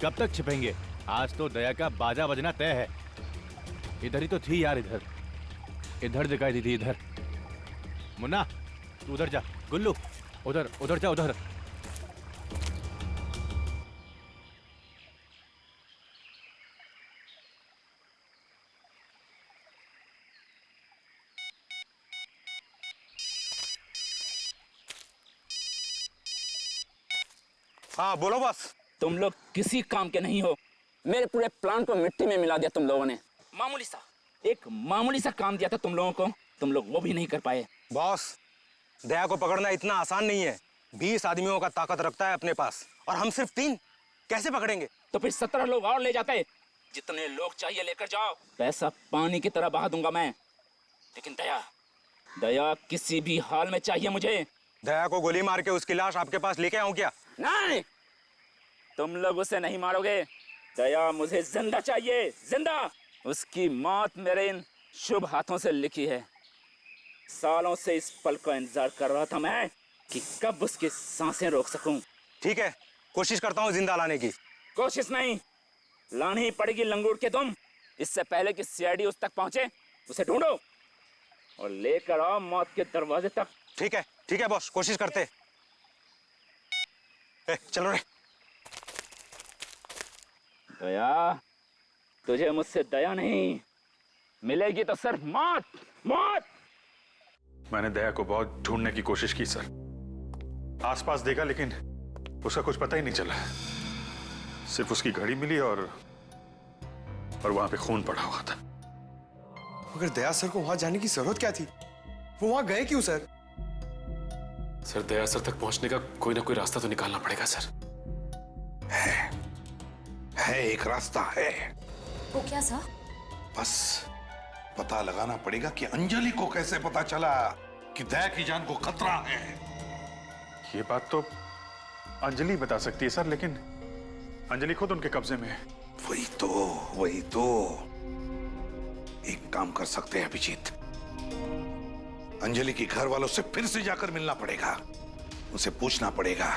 कब तक छिपेंगे? आज तो दया का बाजा बजना तय है। इधर ही तो थी यार, इधर दिखाई दी थी, इधर। मुन्ना तू उधर जा, गुल्लू उधर जा, उधर। हाँ बोलो बस। तुम लोग किसी काम के नहीं हो। मेरे पूरे प्लान को मिट्टी में मिला दिया तुम लोगों ने। एक मामूली सा काम दिया था तुम लोगों को, तुम लोग वो भी नहीं कर पाए। बॉस, दया को पकड़ना इतना आसान नहीं है। 20 आदमियों का ताकत रखता है अपने पास और हम सिर्फ 3, कैसे पकड़ेंगे? तो फिर 17 लोग और ले जाते। जितने लोग चाहिए लेकर जाओ, पैसा पानी की तरह बहा दूंगा मैं। लेकिन दया किसी भी हाल में चाहिए मुझे। दया को गोली मार के उसकी लाश आपके पास लेके आऊं क्या? नहीं, तुम लोग उसे नहीं मारोगे। दया मुझे जिंदा चाहिए, जिंदा। उसकी मौत मेरे इन शुभ हाथों से लिखी है। सालों से इस पल का इंतजार कर रहा था मैं कि कब उसकी सांसें रोक सकूं। ठीक है, कोशिश करता हूँ जिंदा लाने की। कोशिश नहीं, लानी ही पड़ेगी लंगूर के तुम। इससे पहले कि सीआईडी उस तक पहुंचे, उसे ढूंढो और लेकर आओ मौत के दरवाजे तक। ठीक है बॉस, कोशिश करते। चलो रे। दया, तुझे मुझसे दया नहीं मिलेगी तो सिर्फ मौत, मौत। मैंने दया को बहुत ढूंढने की कोशिश की सर, आसपास देखा, लेकिन उसका कुछ पता ही नहीं चला। सिर्फ उसकी घड़ी मिली और वहां पे खून पड़ा हुआ था। मगर दया सर को वहां जाने की जरूरत क्या थी? वो वहां गए क्यों सर? सर, दया सर तक पहुंचने का कोई ना कोई रास्ता तो निकालना पड़ेगा सर। है एक रास्ता है। वो क्या सर? बस पता लगाना पड़ेगा कि अंजलि को कैसे पता चला कि दया की जान को खतरा है। ये बात तो अंजलि बता सकती है सर, लेकिन अंजलि खुद उनके कब्जे में है। वही तो एक काम कर सकते हैं अभिजीत, अंजलि के घर वालों से फिर से जाकर मिलना पड़ेगा। उसे पूछना पड़ेगा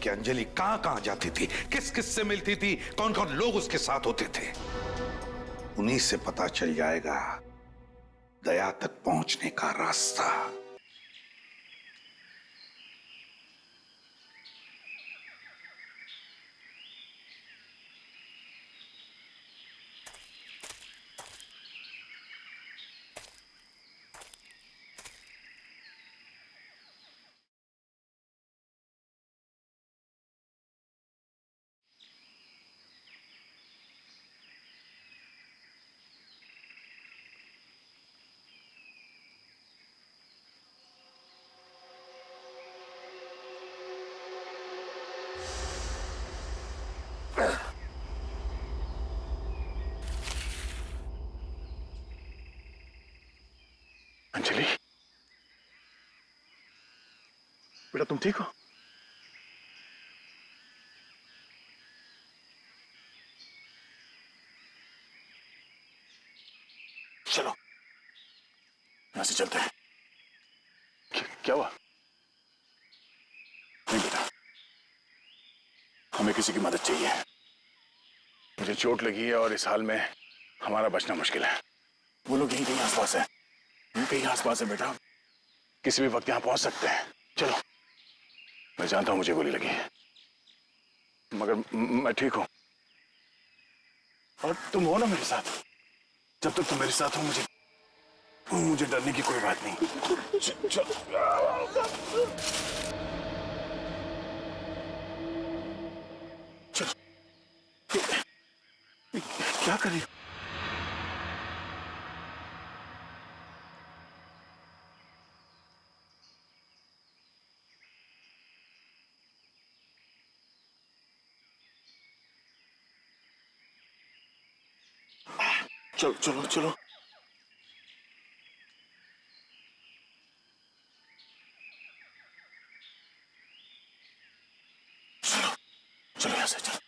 कि अंजलि कहां कहां जाती थी, किस किस से मिलती थी, कौन कौन लोग उसके साथ होते थे। उन्हीं से पता चल जाएगा दया तक पहुंचने का रास्ता। अंजलि, बेटा तुम ठीक हो? चलो यहां से चलते हैं। क्या हुआ? नहीं बेटा, हमें किसी की मदद चाहिए। मुझे चोट लगी है और इस हाल में हमारा बचना मुश्किल है। वो लोग यहीं कहीं आसपास है, कहीं आसपास है बेटा, किसी भी वक्त यहां पहुंच सकते हैं। चलो, मैं जानता हूं मुझे गोली लगी है, मगर मैं ठीक हूं और तुम हो ना मेरे साथ। जब तक तुम मेरे साथ हो मुझे डरने की कोई बात नहीं। चलो, क्या कर रही हो? चलो चलो चलो, चलो चलो यहां से चलो।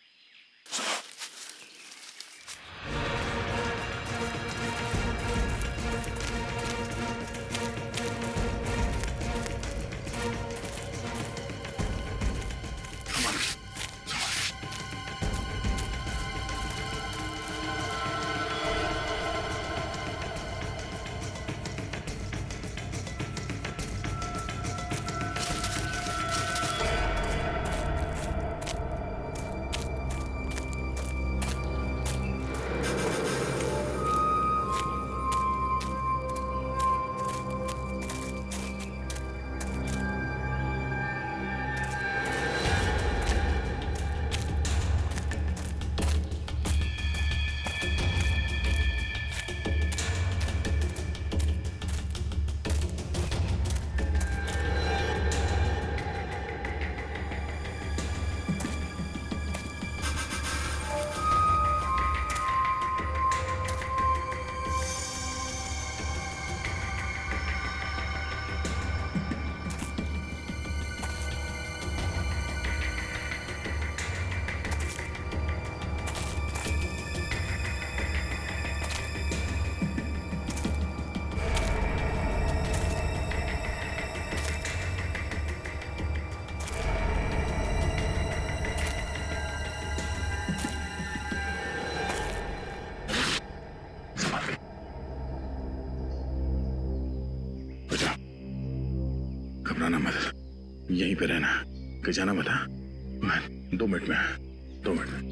घबराना मत, यहीं पे रहना, कहीं जाना मत। मैं 2 मिनट में, 2 मिनट में।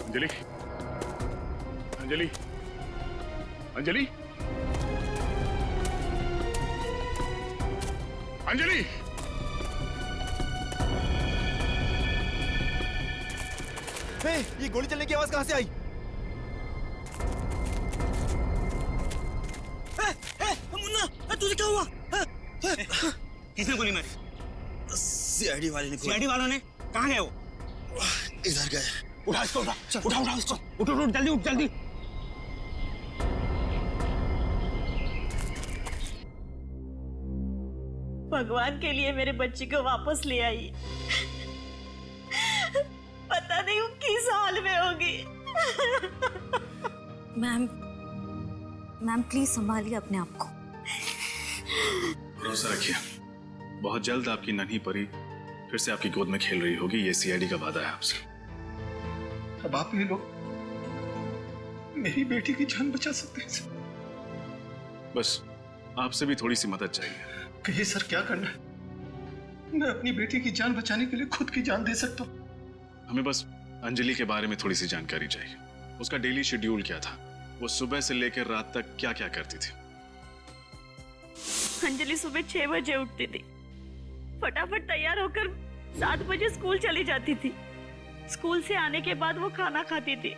अंजलि, अंजलि, अंजलि, अंजलि। ये गोली चलने की आवाज कहां से आई? मुन्ना, तुझे क्या हुआ? किसने गोली मारी? सीआईडी वाले ने। सीआईडी वालों ने? कहाँ गए वो? इधर गए। उठा इसको, उठा इसको, उठ जल्दी, उठ जल्दी। भगवान के लिए मेरे बच्चे को वापस ले आई। पता नहीं वो किस हाल में होगी। मैम प्लीज संभालिए अपने आप को। भरोसा रखिए, बहुत जल्द आपकी नन्ही परी फिर से आपकी गोद में खेल रही होगी। ये सीआईडी का वादा है आपसे। अब आप ये लोग मेरी बेटी की जान बचा सकते हैं। बस आपसे भी थोड़ी सी मदद चाहिए। कहिए सर, क्या करना है? मैं अपनी बेटी की जान बचाने के लिए खुद की जान दे सकता हूँ। हमें बस अंजलि के बारे में थोड़ी सी जानकारी चाहिए। उसका डेली शेड्यूल क्या था? वो सुबह से लेकर रात तक क्या क्या करती थी? अंजलि सुबह 6 बजे उठती थी, फटाफट तैयार होकर 7 बजे स्कूल चली जाती थी। स्कूल से आने के बाद वो खाना खाती थी।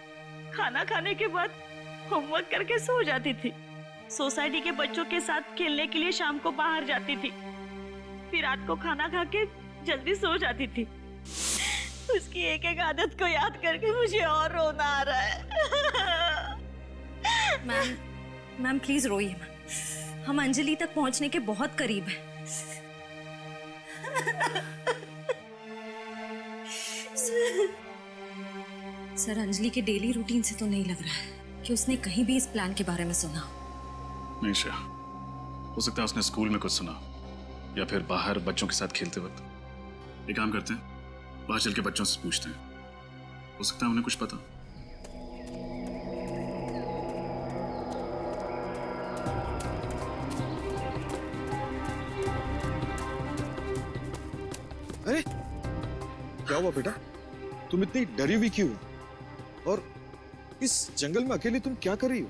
खाना खाने के बाद होमवर्क करके सो जाती थी। सोसाइटी के बच्चों के साथ खेलने के लिए शाम को बाहर जाती थी। फिर रात को खाना खा के जल्दी सो जाती थी। उसकी एक एक आदत को याद करके मुझे और रोना आ रहा है। मैम प्लीज रोइए मत। हम अंजलि तक पहुंचने के बहुत करीब हैं। सर, अंजलि के डेली रूटीन से तो नहीं लग रहा है कि उसने कहीं भी इस प्लान के बारे में सुना। नहीं श्रेया, हो सकता है उसने स्कूल में कुछ सुना या फिर बाहर बच्चों के साथ खेलते वक्त। एक काम करते हैं, बाहर चल के बच्चों से पूछते हैं, हो सकता है उन्हें कुछ पता। अरे क्या हुआ बेटा? तुम इतनी डरी हुई क्यों? और इस जंगल में अकेले तुम क्या कर रही हो?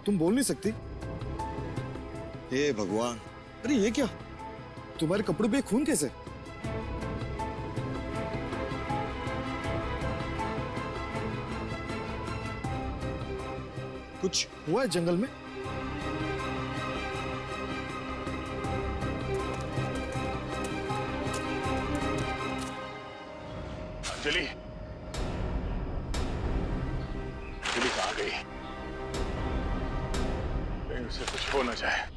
तुम बोल नहीं सकती? हे भगवान, अरे ये क्या? तुम्हारे कपड़ों पे खून कैसे? कुछ हुआ है जंगल में? अंजलि, अंजलि कहाँ गई? कहीं उसे कुछ हो न जाए।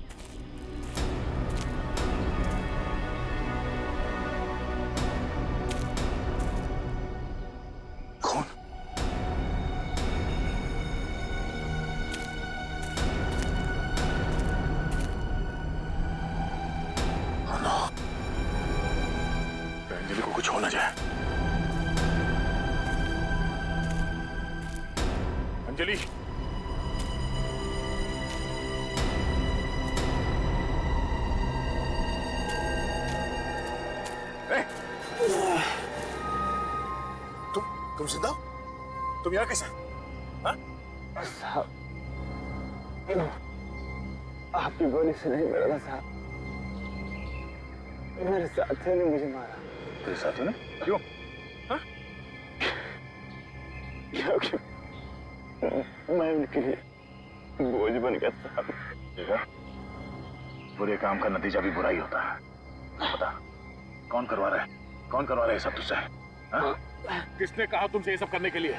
कौन? अंजलि को कुछ हो न जाए। अंजलि, तुम जिंदा? तुम यहाँ कैसे? साहब, आपकी गोली से नहीं मरा था साहब, मेरे साथियों ने मुझे मारा। तेरे साथियों ने? क्यों? क्योंकि मैं उनके लिए बोझ बन गया साहब। देखा, बुरे काम का नतीजा भी बुरा ही होता है। बता, कौन करवा रहा है? कौन करवा रहा है सब तुझसे? किसने कहा तुमसे ये सब करने के लिए?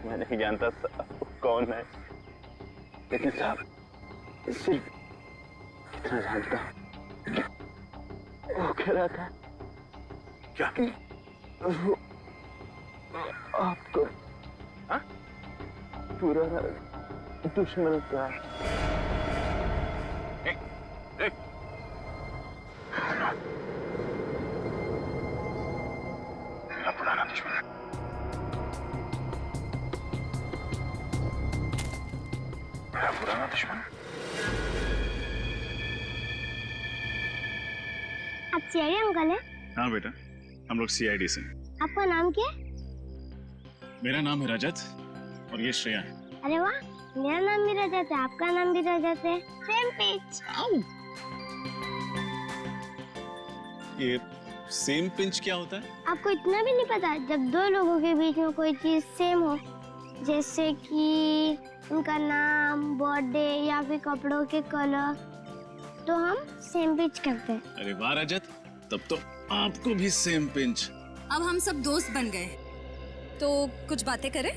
मैं नहीं जानता साहब कौन है, लेकिन साहब सिर्फ इतना जानता वो कह रहा था क्या कि वो आपको पूरा दुश्मन था। मेरा पुराना दुश्मन है। मेरा पुराना दुश्मन। आप सीआईडी अंकल हैं? हाँ बेटा, हम लोग सीआईडी से। आपका नाम क्या है? मेरा नाम है रजत और ये श्रेया है। अरे वाह, मेरा नाम भी रजत है, आपका नाम भी रजत है। Same pinch. ये सेम पिंच क्या होता है? आपको इतना भी नहीं पता? जब दो लोगों के बीच में कोई चीज सेम हो, जैसे कि उनका नाम, बर्थडे या फिर कपड़ों के कलर, तो हम सेम पिंच करते हैं। अरे वाह रजत, तब तो आपको भी सेम पिंच। अब हम सब दोस्त बन गए, तो कुछ बातें करें?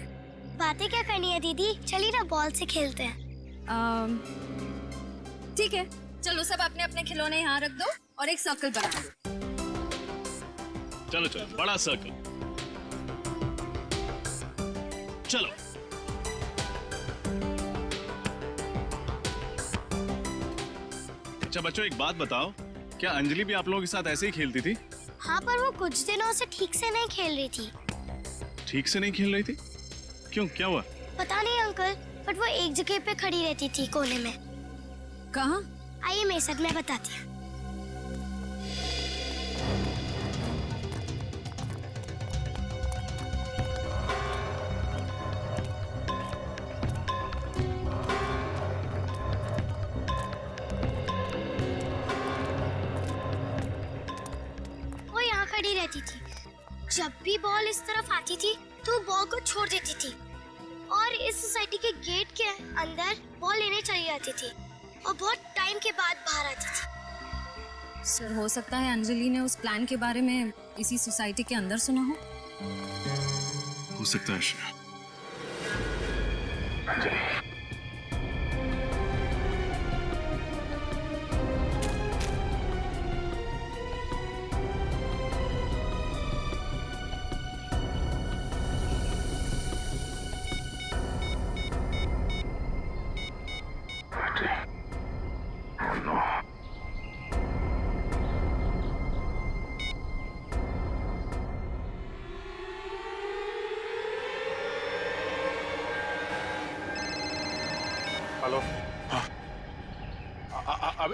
बातें क्या करनी है दीदी, चलिए ना बॉल से खेलते हैं। ठीक है, चलो सब अपने अपने खिलौने यहाँ रख दो और एक सर्कल बना दो। चलो चलो, बड़ा सर्कल। चलो। अच्छा बच्चों, एक बात बताओ, क्या अंजलि भी आप लोगों के साथ ऐसे ही खेलती थी? हाँ, पर वो कुछ दिनों से ठीक से नहीं खेल रही थी। ठीक से नहीं खेल रही थी? क्यों, क्या हुआ? पता नहीं अंकल, बट वो एक जगह पे खड़ी रहती थी कोने में। कहाँ? आइए मेरे साथ, मैं बताती हूँ। वो यहाँ खड़ी रहती थी। जब भी बॉल इस तरफ आती थी तो बॉल को छोड़ देती थी और इस सोसाइटी के गेट के अंदर बॉल लेने चली जाती थी और बहुत टाइम के बाद बाहर आती थी। सर, हो सकता है अंजलि ने उस प्लान के बारे में इसी सोसाइटी के अंदर सुना हो। हो सकता है श्रेया। अंजलि, हेलो। हाँ।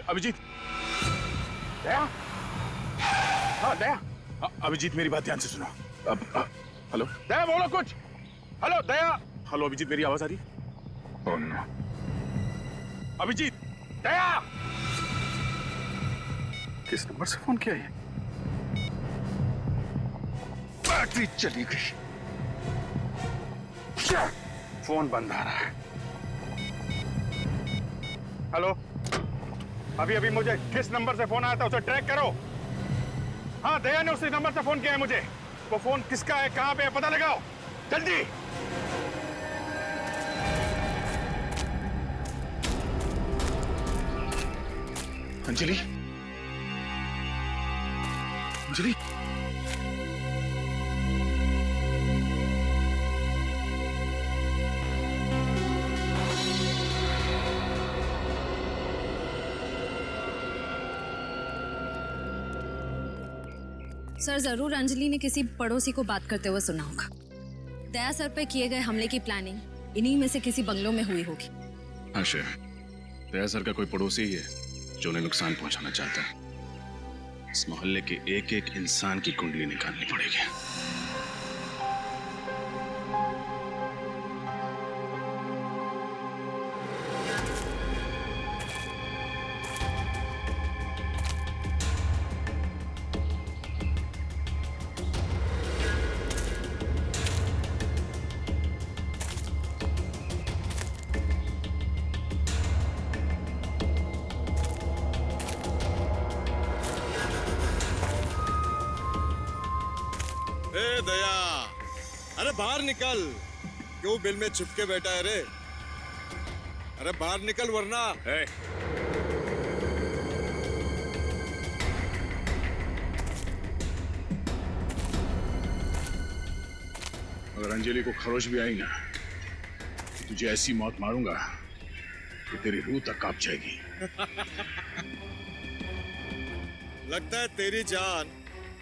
अभिजीत। दया। हाँ दया। अभिजीत मेरी बात ध्यान से सुनो। हेलो दया, बोलो कुछ। हेलो दया। हेलो अभिजीत, मेरी आवाज आ रही? Oh no. अभिजीत। दया। किस नंबर से फोन किया ये? बैटरी चली गई, फोन बंद आ रहा है। हेलो, अभी मुझे किस नंबर से फोन आया था उसे ट्रैक करो। हाँ, दया ने उसी नंबर से फोन किया है मुझे। वो फोन किसका है, कहाँ पे है, पता लगाओ जल्दी। अंजलि, अंजलि, सर, जरूर अंजलि ने किसी पड़ोसी को बात करते हुए सुना होगा। दया सर पे किए गए हमले की प्लानिंग इन्हीं में से किसी बंगलों में हुई होगी। हाँ श्रेया, दया सर का कोई पड़ोसी ही है जो उन्हें नुकसान पहुंचाना चाहता है। इस मोहल्ले के एक एक इंसान की कुंडली निकालनी पड़ेगी। ए दया, अरे बाहर निकल, क्यों बिल में चिपके बैठा है रे? अरे बाहर निकल वरना। अगर अंजलि को खरोच भी आई ना, तो तुझे ऐसी मौत मारूंगा कि तेरी रूह तक कांप जाएगी। लगता है तेरी जान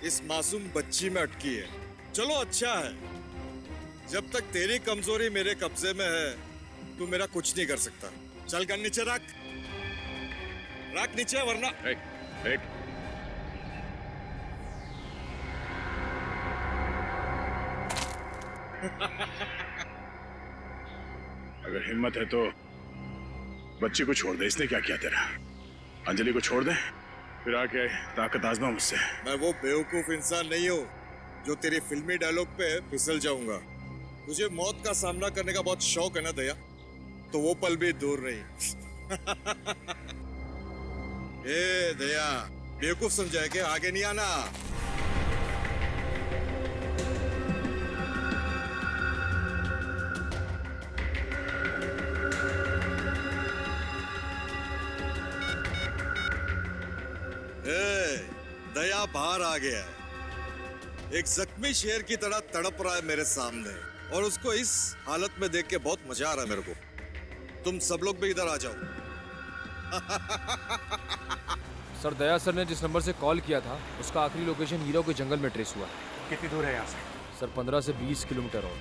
इस मासूम बच्ची में अटकी है। चलो अच्छा है, जब तक तेरी कमजोरी मेरे कब्जे में है तू मेरा कुछ नहीं कर सकता। चल गन नीचे रख, रख नीचे वरना। अगर हिम्मत है तो बच्ची को छोड़ दे। इसने क्या किया तेरा? अंजलि को छोड़ दे, फिर आके ताकत आजमा मुझसे। मैं वो बेवकूफ इंसान नहीं हूँ जो तेरी फिल्मी डायलॉग पे फिसल जाऊंगा। तुझे मौत का सामना करने का बहुत शौक है ना दया, तो वो पल भी दूर नहीं। ए दया, बेवकूफ समझाए के आगे नहीं आना। दया बाहर आ गया है, एक जख्मी शेर की तरह तड़प रहा है मेरे सामने, और उसको इस हालत में देख के बहुत मजा आ रहा है मेरे को। तुम सब लोग भी इधर आ जाओ। सर, दया सर ने जिस नंबर से कॉल किया था उसका आखिरी लोकेशन हीरो के जंगल में ट्रेस हुआ। कितनी दूर है यहाँ से? सर 15 से 20 किलोमीटर और।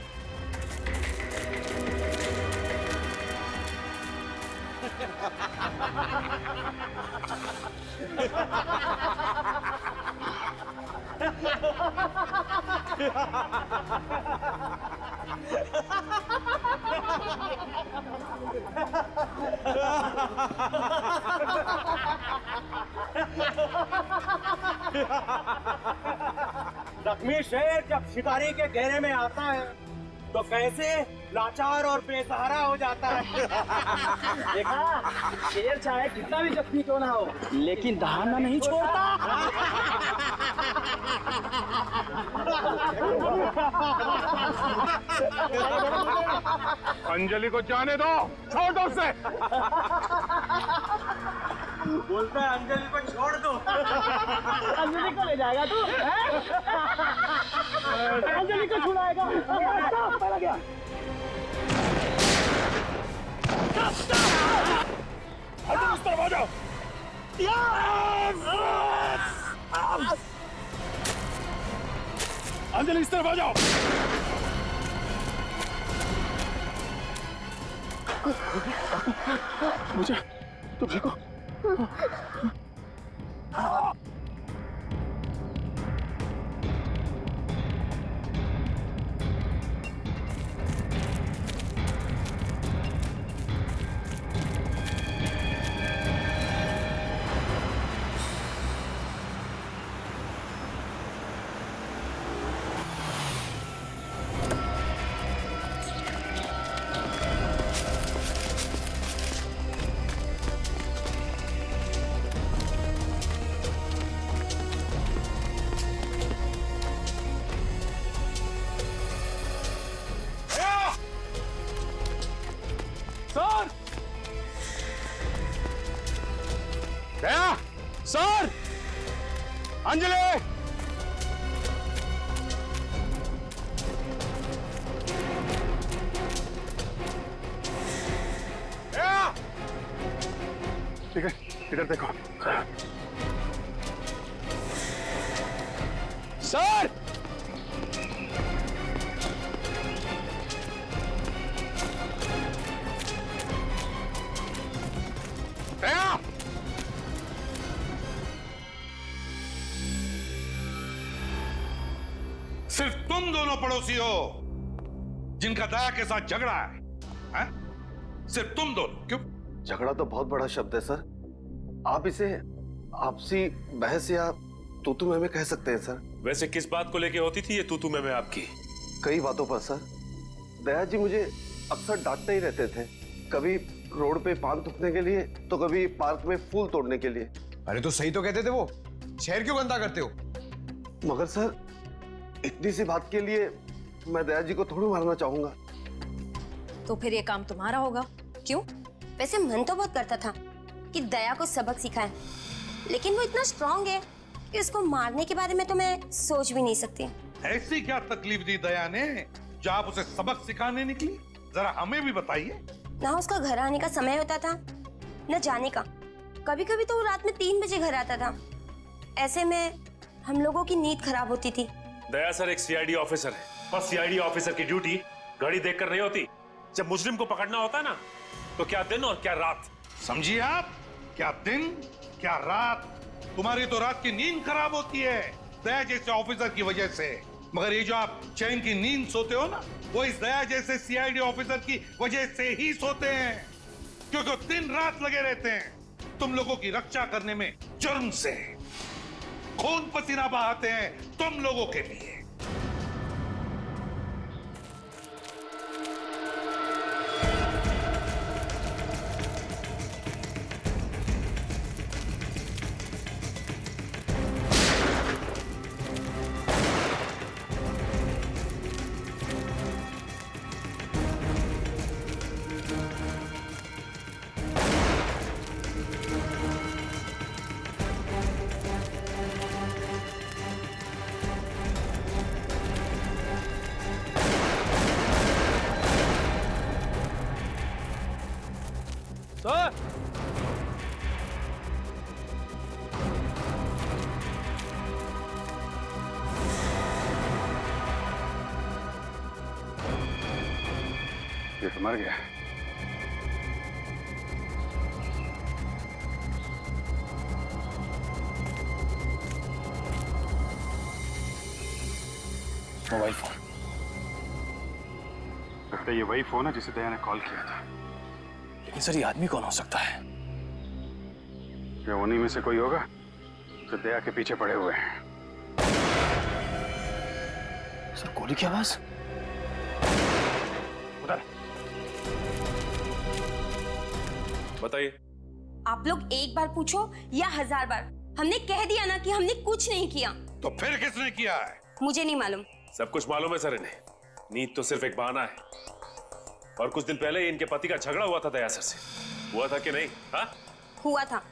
जख्मी शेर जब शिकारी के घेरे में आता है तो कैसे लाचार और बेसहारा हो जाता है। देखा, शेर चाहे कितना भी जख्मी क्यों ना हो, लेकिन दहाड़ना नहीं छोड़ता। अंजलि को जाने दो, छोड़ दो उसे। बोलता है अंजलि को छोड़ दो। अंजलि को ले जाएगा तू? अंजलि को छुड़ाएगा? पड़ गया। इस तरफ आ जाओ। अंजलि इस तरफ आ जाओ। मुझे तुम ठीक हो? दया, सर, अंजलि। ठीक है, इधर देखो। सर, दया, सिर्फ तुम दोनों पड़ोसी हो जिनका दया के साथ झगड़ा है, हैं? सिर्फ तुम दोनों। क्यों? झगड़ा तो बहुत बड़ा शब्द है सर, आप इसे आपसी बहस या तू मैं कह सकते हैं सर। वैसे किस बात को लेके होती थी ये तू मैं आपकी? कई बातों पर सर। दया जी मुझे अक्सर डांटते ही रहते थे, कभी रोड पे पान थूकने के लिए तो कभी पार्क में फूल तोड़ने के लिए। अरे तो सही तो कहते थे वो, शहर क्यों गंदा करते हो? मगर सर इतनी सी बात के लिए मैं दया जी को थोड़ी मारना चाहूंगा। तो फिर ये काम तुम्हारा होगा। क्यों? वैसे मन तो बहुत करता था कि दया को सबक सिखाए, लेकिन वो इतना स्ट्रांग है कि उसको मारने के बारे में तो मैं सोच भी नहीं सकती। ऐसी क्या तकलीफ दी दया ने जो आप उसे सबक सिखाने निकली? जरा हमें भी बताइए। ना उसका घर आने का समय होता था, न जाने का। कभी कभी तो वो रात में 3 बजे घर आता था। ऐसे में हम लोगों की नींद खराब होती थी। दया सर एक सीआईडी ऑफिसर है, बस सीआईडी ऑफिसर की ड्यूटी घड़ी देखकर नहीं होती। जब मुजरिम को पकड़ना होता है ना, तो क्या दिन और क्या रात। समझिए आप, क्या दिन क्या रात। तुम्हारी तो रात की नींद खराब होती है दया जैसे ऑफिसर की वजह से, मगर ये जो आप चैन की नींद सोते हो ना, वो इस दया जैसे सीआईडी ऑफिसर की वजह से ही सोते हैं, क्योंकि वो दिन रात लगे रहते हैं तुम लोगों की रक्षा करने में। जुर्म से खून पसीना बहाते हैं तुम लोगों के लिए। सर ये तो मर गया। Mobile phone. लगता है ये वही फोन है जिसे दया ने कॉल किया था। लेकिन सर ये आदमी कौन हो सकता है? क्या उन्हीं में से कोई होगा जो दया के पीछे पड़े हुए हैं? सर गोली की आवाज। उधर। बताइए। आप लोग एक बार पूछो या 1000 बार, हमने कह दिया ना कि हमने कुछ नहीं किया। तो फिर किसने किया है? मुझे नहीं मालूम। सब कुछ मालूम है सर इन्हें। नींद तो सिर्फ एक बहाना है। और कुछ दिन पहले इनके पति का झगड़ा हुआ था दया सर से। हुआ था कि नहीं? हाँ हुआ था।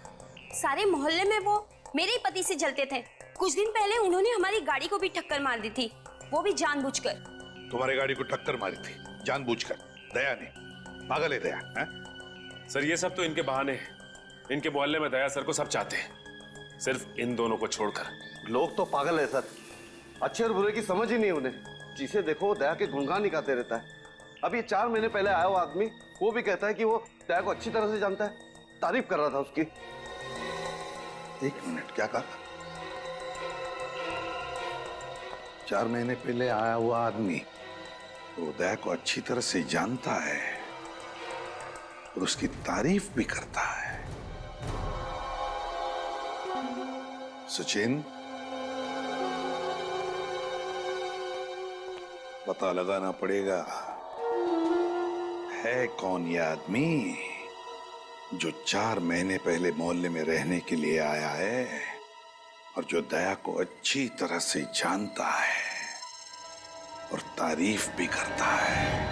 सारे मोहल्ले में वो मेरे ही पति से जलते थे। कुछ दिन पहले उन्होंने हमारी गाड़ी को भी टक्कर मार दी थी, वो भी जानबूझकर। तुम्हारी गाड़ी को टक्कर मारी थी जानबूझकर दया ने? पागल है दया है? सर ये सब तो इनके बहाने हैं। इनके मोहल्ले में दया सर को सब चाहते हैं, सिर्फ इन दोनों को छोड़कर। लोग तो पागल है सर, अच्छे और बुरे की समझ ही नहीं उन्हें। जिसे देखो दया के गुणगान ही गाते रहता है। अब ये 4 महीने पहले आया हुआ आदमी, वो भी कहता है कि वो दया को अच्छी तरह से जानता है, तारीफ कर रहा था उसकी। 1 मिनट, क्या कहा? 4 महीने पहले आया हुआ आदमी वो दया को अच्छी तरह से जानता है और उसकी तारीफ भी करता है। सचिन, पता लगाना पड़ेगा है कौन ये आदमी जो 4 महीने पहले मोहल्ले में रहने के लिए आया है और जो दया को अच्छी तरह से जानता है और तारीफ भी करता है।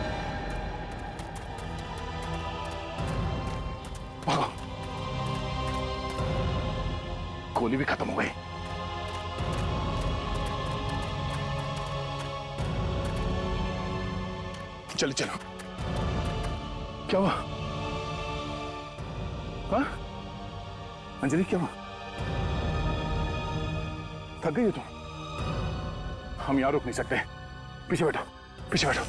गोली भी खत्म हो गई। चलो चलो। क्या हुआ? हाँ? अंजलि क्या हुआ? थक गई हो तुम? हम यहां रुक नहीं सकते। पीछे बैठो, पीछे बैठो।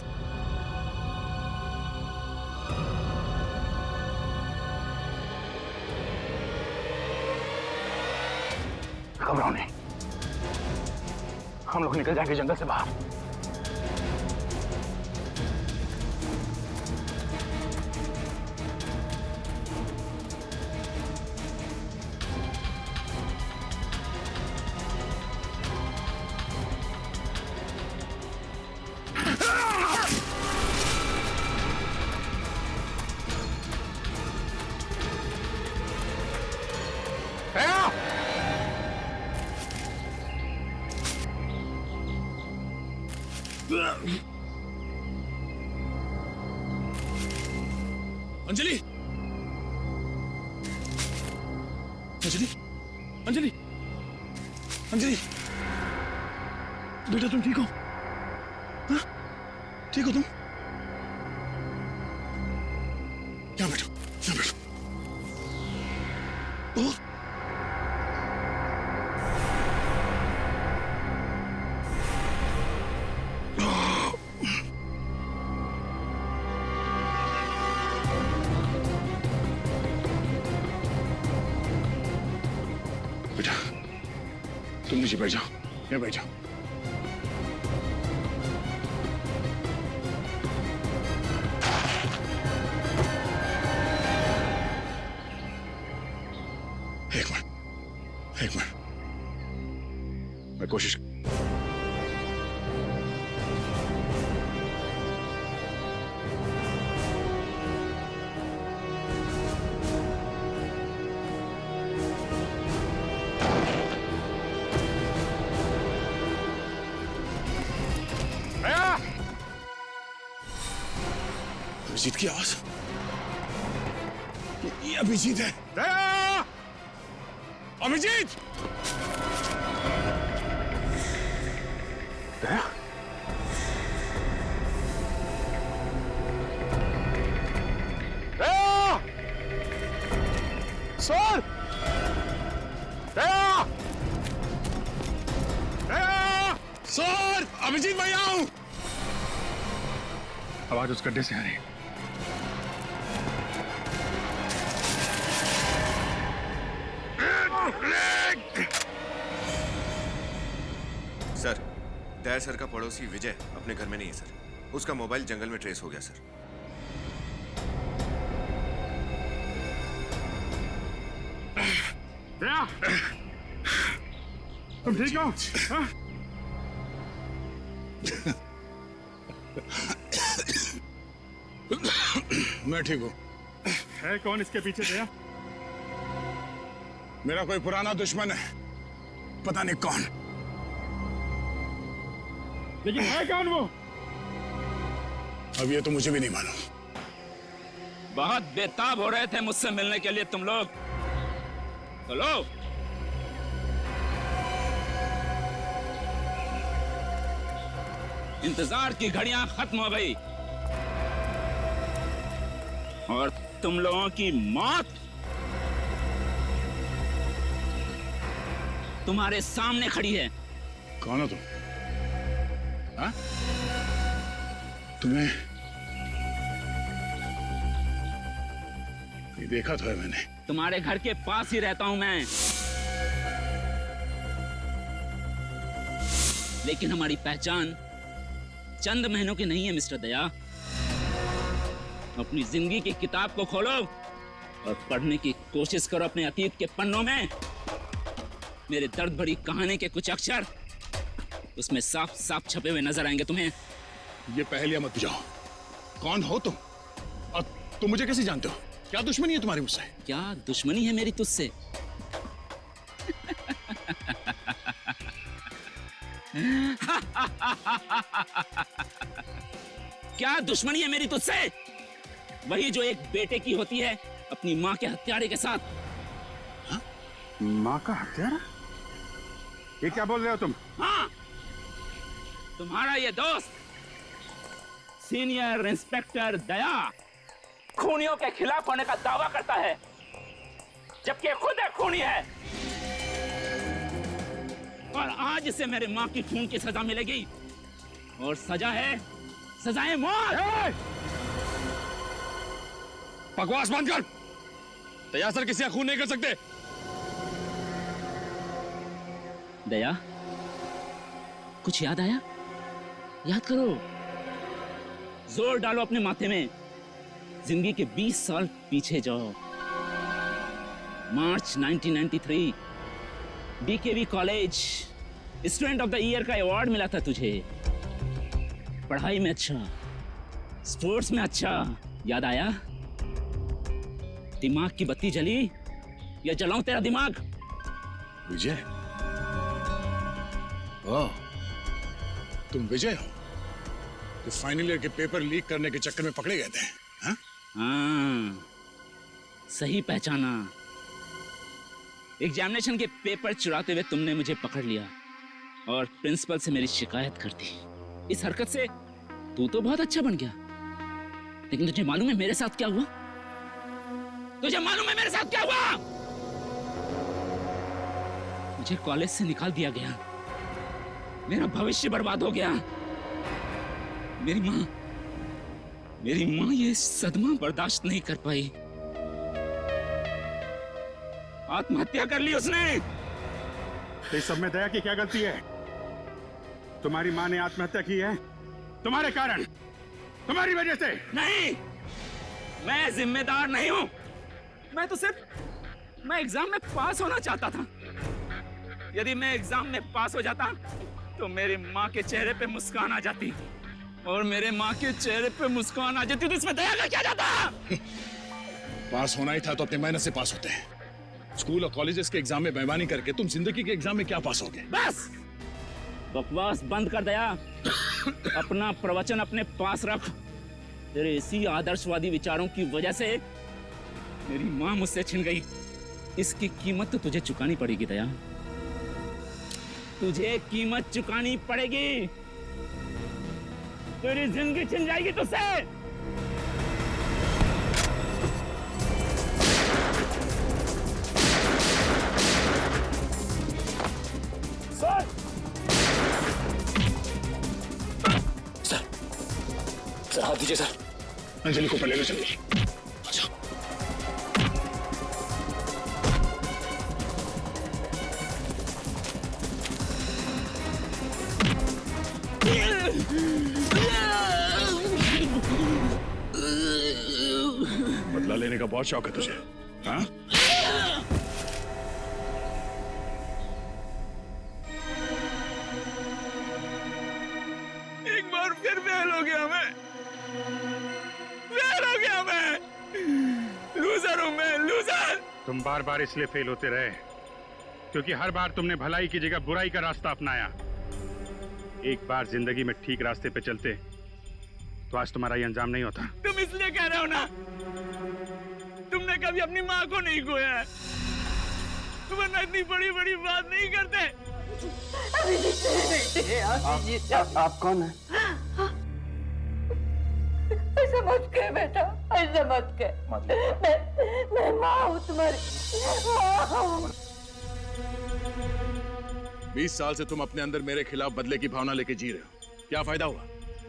घबराओ नहीं, हम लोग निकल जाएंगे जंगल से बाहर। अंजलि, अंजलि, अंजलि, अंजलि, बेटा तुम ठीक हो? हाँ? ठीक हो तुम? यहाँ बैठो, यहाँ बैठो। ओ, बेटा तुम नीचे बैठ जाओ, यहाँ बैठ जाओ। एक मिनट, मैं कोशिश। अभिजीत की आवाज, ये अभिजीत है। दया! अभिजीत! दया? दया! सर! दया! दया! सर! अभिजीत मैं यहाँ हूं। आवाज उस गड्ढे से आ रही है। सर, दया सर का पड़ोसी विजय अपने घर में नहीं है सर। उसका मोबाइल जंगल में ट्रेस हो गया सर। दया, तुम ठीक हो? हाँ? मैं ठीक हूँ। है कौन इसके पीछे? दया, मेरा कोई पुराना दुश्मन है, पता नहीं कौन। लेकिन है कौन वो? अब ये तो मुझे भी नहीं मालूम। बहुत बेताब हो रहे थे मुझसे मिलने के लिए तुम लोग, तो लो। इंतजार की घड़ियां खत्म हो गई और तुम लोगों की मौत तुम्हारे सामने खड़ी है। कौन हो तुम? हाँ? तुम्हें ये देखा तो है मैंने। तुम्हारे घर के पास ही रहता हूं मैं, लेकिन हमारी पहचान चंद महीनों की नहीं है मिस्टर दया। अपनी जिंदगी की किताब को खोलो और पढ़ने की कोशिश करो अपने अतीत के पन्नों में। मेरे दर्द भरी कहानी के कुछ अक्षर उसमें साफ साफ छपे हुए नजर आएंगे तुम्हें। ये पहेलियां मत बुझाओ। कौन हो तुम? और तुम मुझे कैसे जानते हो? क्या दुश्मनी है तुम्हारी मुझसे? क्या दुश्मनी है मेरी तुझसे? क्या दुश्मनी है मेरी तुझसे? वही जो एक बेटे की होती है अपनी माँ के हत्यारे के साथ। हाँ? माँ का हत्यारा? ये क्या बोल रहे हो तुम? हाँ, तुम्हारा ये दोस्त सीनियर इंस्पेक्टर दया खूनियों के खिलाफ होने का दावा करता है, जबकि खुद एक खूनी है। और आज इसे मेरे माँ की खून की सजा मिलेगी, और सजा है सजाए मौत। बकवास बंद कर। दया सर किसी का खून नहीं कर सकते। दया, कुछ याद आया? याद करो, जोर डालो अपने माथे में। जिंदगी के 20 साल पीछे जाओ। March 1993, DKV college student of the year का अवार्ड मिला था तुझे। पढ़ाई में अच्छा, स्पोर्ट्स में अच्छा। याद आया? दिमाग की बत्ती जली या जलाऊं तेरा दिमाग? विजय? ओह, तुम विजय हो जो फाइनल ईयर के पेपर लीक करने के चक्कर में पकड़े गए थे? हाँ? हाँ, सही पहचाना। एग्जामिनेशन के पेपर चुराते हुए तुमने मुझे पकड़ लिया और प्रिंसिपल से मेरी शिकायत कर दी। इस हरकत से तू तो बहुत अच्छा बन गया, लेकिन तुझे मालूम है मेरे साथ क्या हुआ? तुझे मालूम है मेरे साथ क्या हुआ? मुझे कॉलेज से निकाल दिया गया, मेरा भविष्य बर्बाद हो गया। मेरी माँ ये सदमा बर्दाश्त नहीं कर पाई, आत्महत्या कर ली उसने। इस सब में दया की क्या गलती है? तुम्हारी माँ ने आत्महत्या की है तुम्हारे कारण, तुम्हारी वजह से। नहीं, मैं जिम्मेदार नहीं हूं। मैं एग्जाम में पास होना चाहता था। यदि मैं एग्जाम में पास हो जाता तो मेरी माँ के चेहरे पे मुस्कान आ जाती, और मेरे माँ के चेहरे पे मुस्कान आ जाती तो इसमें दया का क्या जाता? पास होना ही था तो अपने मेहनत से पास होते हैं। स्कूल और कॉलेजेस के एग्जाम में बेईमानी करके तुम जिंदगी के एग्जाम में क्या पास होगे? बस बकवास बंद कर दया। अपना प्रवचन अपने पास रख। तेरे इसी आदर्शवादी विचारों की वजह से मेरी माँ मुझसे छिन गई। इसकी कीमत तो तुझे चुकानी पड़ेगी दया, तुझे कीमत चुकानी पड़ेगी। तेरी जिंदगी छिन जाएगी तुझसे। सर हाथ दीजिए सर। अंजलि को पहले ले चलिए। अच्छा। बदला लेने का बहुत शौक है तुझे, हाँ? एक बार फिर फेल हो गया मैं। लूजर हूं मैं, लूजर। तुम बार बार इसलिए फेल होते रहे क्योंकि हर बार तुमने भलाई की जगह बुराई का रास्ता अपनाया। एक बार जिंदगी में ठीक रास्ते पे चलते तो आज तुम्हारा ये अंजाम नहीं होता। तुम इसलिए कह रहे हो ना, तुमने कभी अपनी माँ को नहीं खोया है, वरना इतनी बड़ी बड़ी बात नहीं करते। आप कौन है? ऐसा मत कह बेटा, ऐसा मत कह। मैं माँ हूँ तुम्हारी, माँ हूँ। 20 साल से तुम अपने अंदर मेरे खिलाफ बदले की भावना लेके जी रहे हो। क्या फायदा हुआ?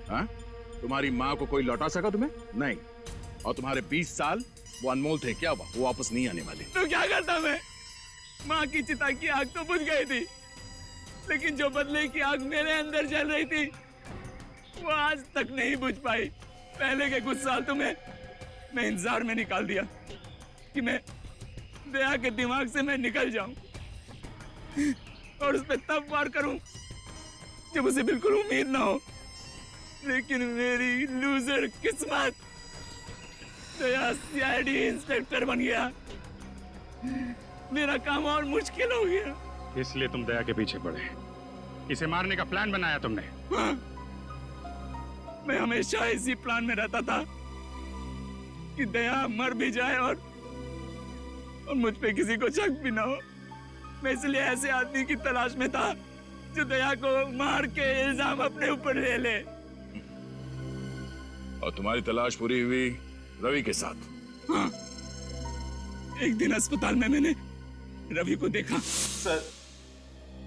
हाँ? तुम्हारी माँ को कोई लौटा सका तुम्हें? नहीं। और तुम्हारे 20 साल वो अनमोल थे, क्या हुआ? वो वापस नहीं आने वाले। तो क्या करता मैं? माँ की चिता की आग तो बुझ गई थी, लेकिन जो बदले की आग मेरे अंदर जल रही थी वो आज तक नहीं बुझ पाई। पहले के कुछ साल तो मैं इंतजार में निकाल दिया कि मैं दया के दिमाग से मैं निकल जाऊं और उस पर तब वार करूं जब उसे बिल्कुल उम्मीद ना हो। लेकिन मेरी लूजर किस्मत, दया सीआईडी इंस्पेक्टर बन गया। मेरा काम और मुश्किल हो गया। इसलिए तुम दया के पीछे पड़े, इसे मारने का प्लान बनाया तुमने। हाँ, मैं हमेशा इसी प्लान में रहता था कि दया मर भी जाए और मुझ पे किसी को शक भी ना हो। मैं इसलिए ऐसे आदमी की तलाश में था जो दया को मार के इल्जाम अपने ऊपर ले ले। और तुम्हारी तलाश पूरी हुई रवि के साथ? हाँ, एक दिन अस्पताल में मैंने रवि को देखा। सर,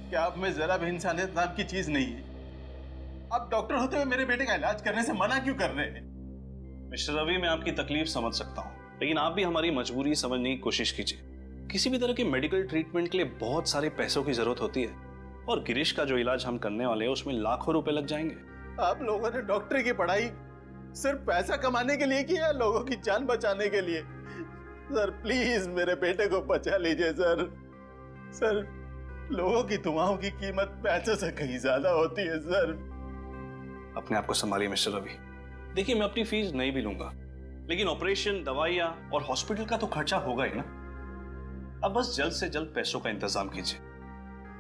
क्या आप में जरा भी इंसानियत नाम की चीज नहीं है? आप डॉक्टर होते हुए मेरे बेटे का इलाज करने से मना क्यों कर रहे हैं? मिस्टर रवि, मैं आपकी तकलीफ समझ सकता हूँ, लेकिन आप भी हमारी मजबूरी समझने की कोशिश कीजिए। किसी भी तरह के मेडिकल ट्रीटमेंट के लिए बहुत सारे पैसों की जरूरत होती है, और गिरीश का जो इलाज हम करने वाले हैं उसमें लाखों रुपए लग जाएंगे। आप लोगों ने डॉक्टरी की पढ़ाई सिर्फ पैसा कमाने के लिए की या लोगों की जान बचाने के लिए? सर प्लीज मेरे बेटे को बचा लीजिए सर। सर, लोगों की दुआओं की कीमत पैसे से कहीं ज्यादा होती है सर। अपने आप को संभालिए मिस्टर रवि। देखिए, मैं अपनी फीस नहीं भी लूंगा, लेकिन ऑपरेशन, दवाइयां और हॉस्पिटल का तो खर्चा होगा ही ना। अब बस जल्द से जल्द पैसों का इंतजाम कीजिए।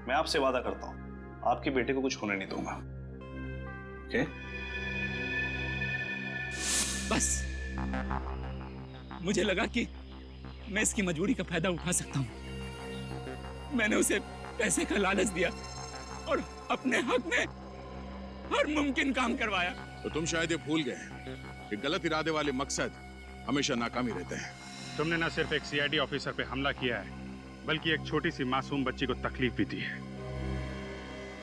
मैं आपसे वादा करता हूं, आपके बेटे को कुछ होने नहीं दूंगा। ओके? बस मुझे लगा कि मैं इसकी मजबूरी का फायदा उठा सकता हूं, मैंने उसे पैसे का लालच दिया और अपने हक में हर मुमकिन काम करवाया। तो तुम शायद ये भूल गए कि गलत इरादे वाले मकसद हमेशा नाकामी रहते हैं। तुमने न सिर्फ एक सीआईडी ऑफिसर पे हमला किया है, बल्कि एक छोटी सी मासूम बच्ची को तकलीफ भी दी है।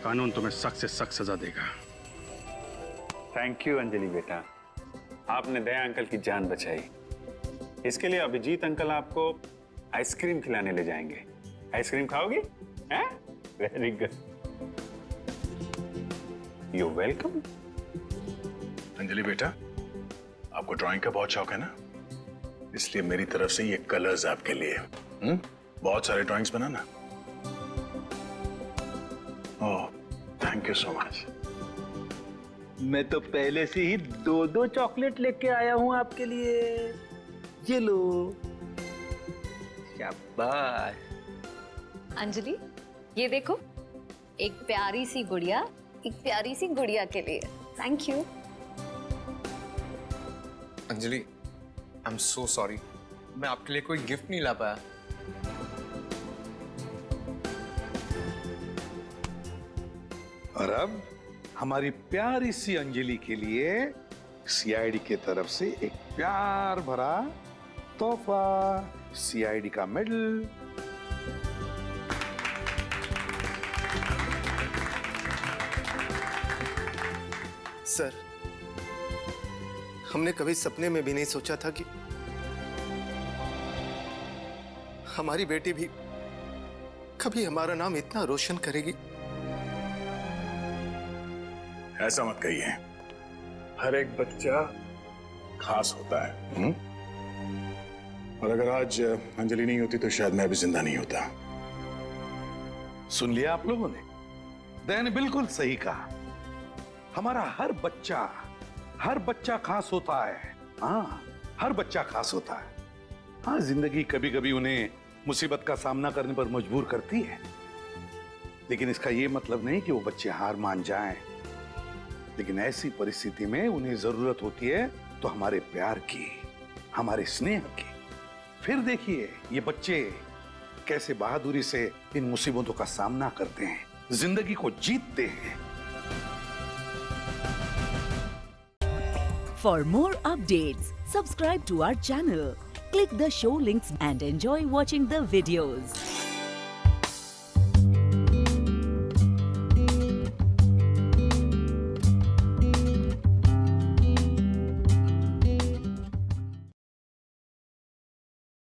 कानून तुम्हें सख्त से सख्त सजा देगा। थैंक यू अंजलि बेटा, आपने दया अंकल की जान बचाई। इसके लिए अभिजीत अंकल आपको आइसक्रीम खिलाने ले जाएंगे। आइसक्रीम खाओगी? हैं? Very good, you welcome. Anjali बेटा, आपको ड्राइंग का बहुत शौक है ना, इसलिए मेरी तरफ से ये कलर्स आपके लिए। बहुत सारे drawings banana. Oh, thank you so much. मैं तो पहले से ही 2-2 चॉकलेट लेके आया हूं आपके लिए। ये लो। शाबाश। अंजलि, ये देखो, एक प्यारी सी गुड़िया एक प्यारी सी गुड़िया के लिए। Thank you. Anjali, I am so sorry, मैं आपके लिए कोई गिफ्ट नहीं ला पाया। और अब हमारी प्यारी सी अंजलि के लिए सीआईडी की तरफ से एक प्यार भरा तोहफा, सीआईडी का मेडल। सर, हमने कभी सपने में भी नहीं सोचा था कि हमारी बेटी भी कभी हमारा नाम इतना रोशन करेगी। ऐसा मत कहिए, हर एक बच्चा खास होता है। और अगर आज अंजलि नहीं होती तो शायद मैं भी जिंदा नहीं होता। सुन लिया आप लोगों ने? दया ने बिल्कुल सही कहा। हमारा हर बच्चा खास होता है। हाँ, हर बच्चा खास होता है। हाँ, जिंदगी कभी कभी उन्हें मुसीबत का सामना करने पर मजबूर करती है, लेकिन इसका यह मतलब नहीं कि वो बच्चे हार मान जाएं। लेकिन ऐसी परिस्थिति में उन्हें जरूरत होती है तो हमारे प्यार की, हमारे स्नेह की। फिर देखिए ये बच्चे कैसे बहादुरी से इन मुसीबतों का सामना करते हैं, जिंदगी को जीतते हैं। For more updates, subscribe to our channel, click the show links and enjoy watching the videos.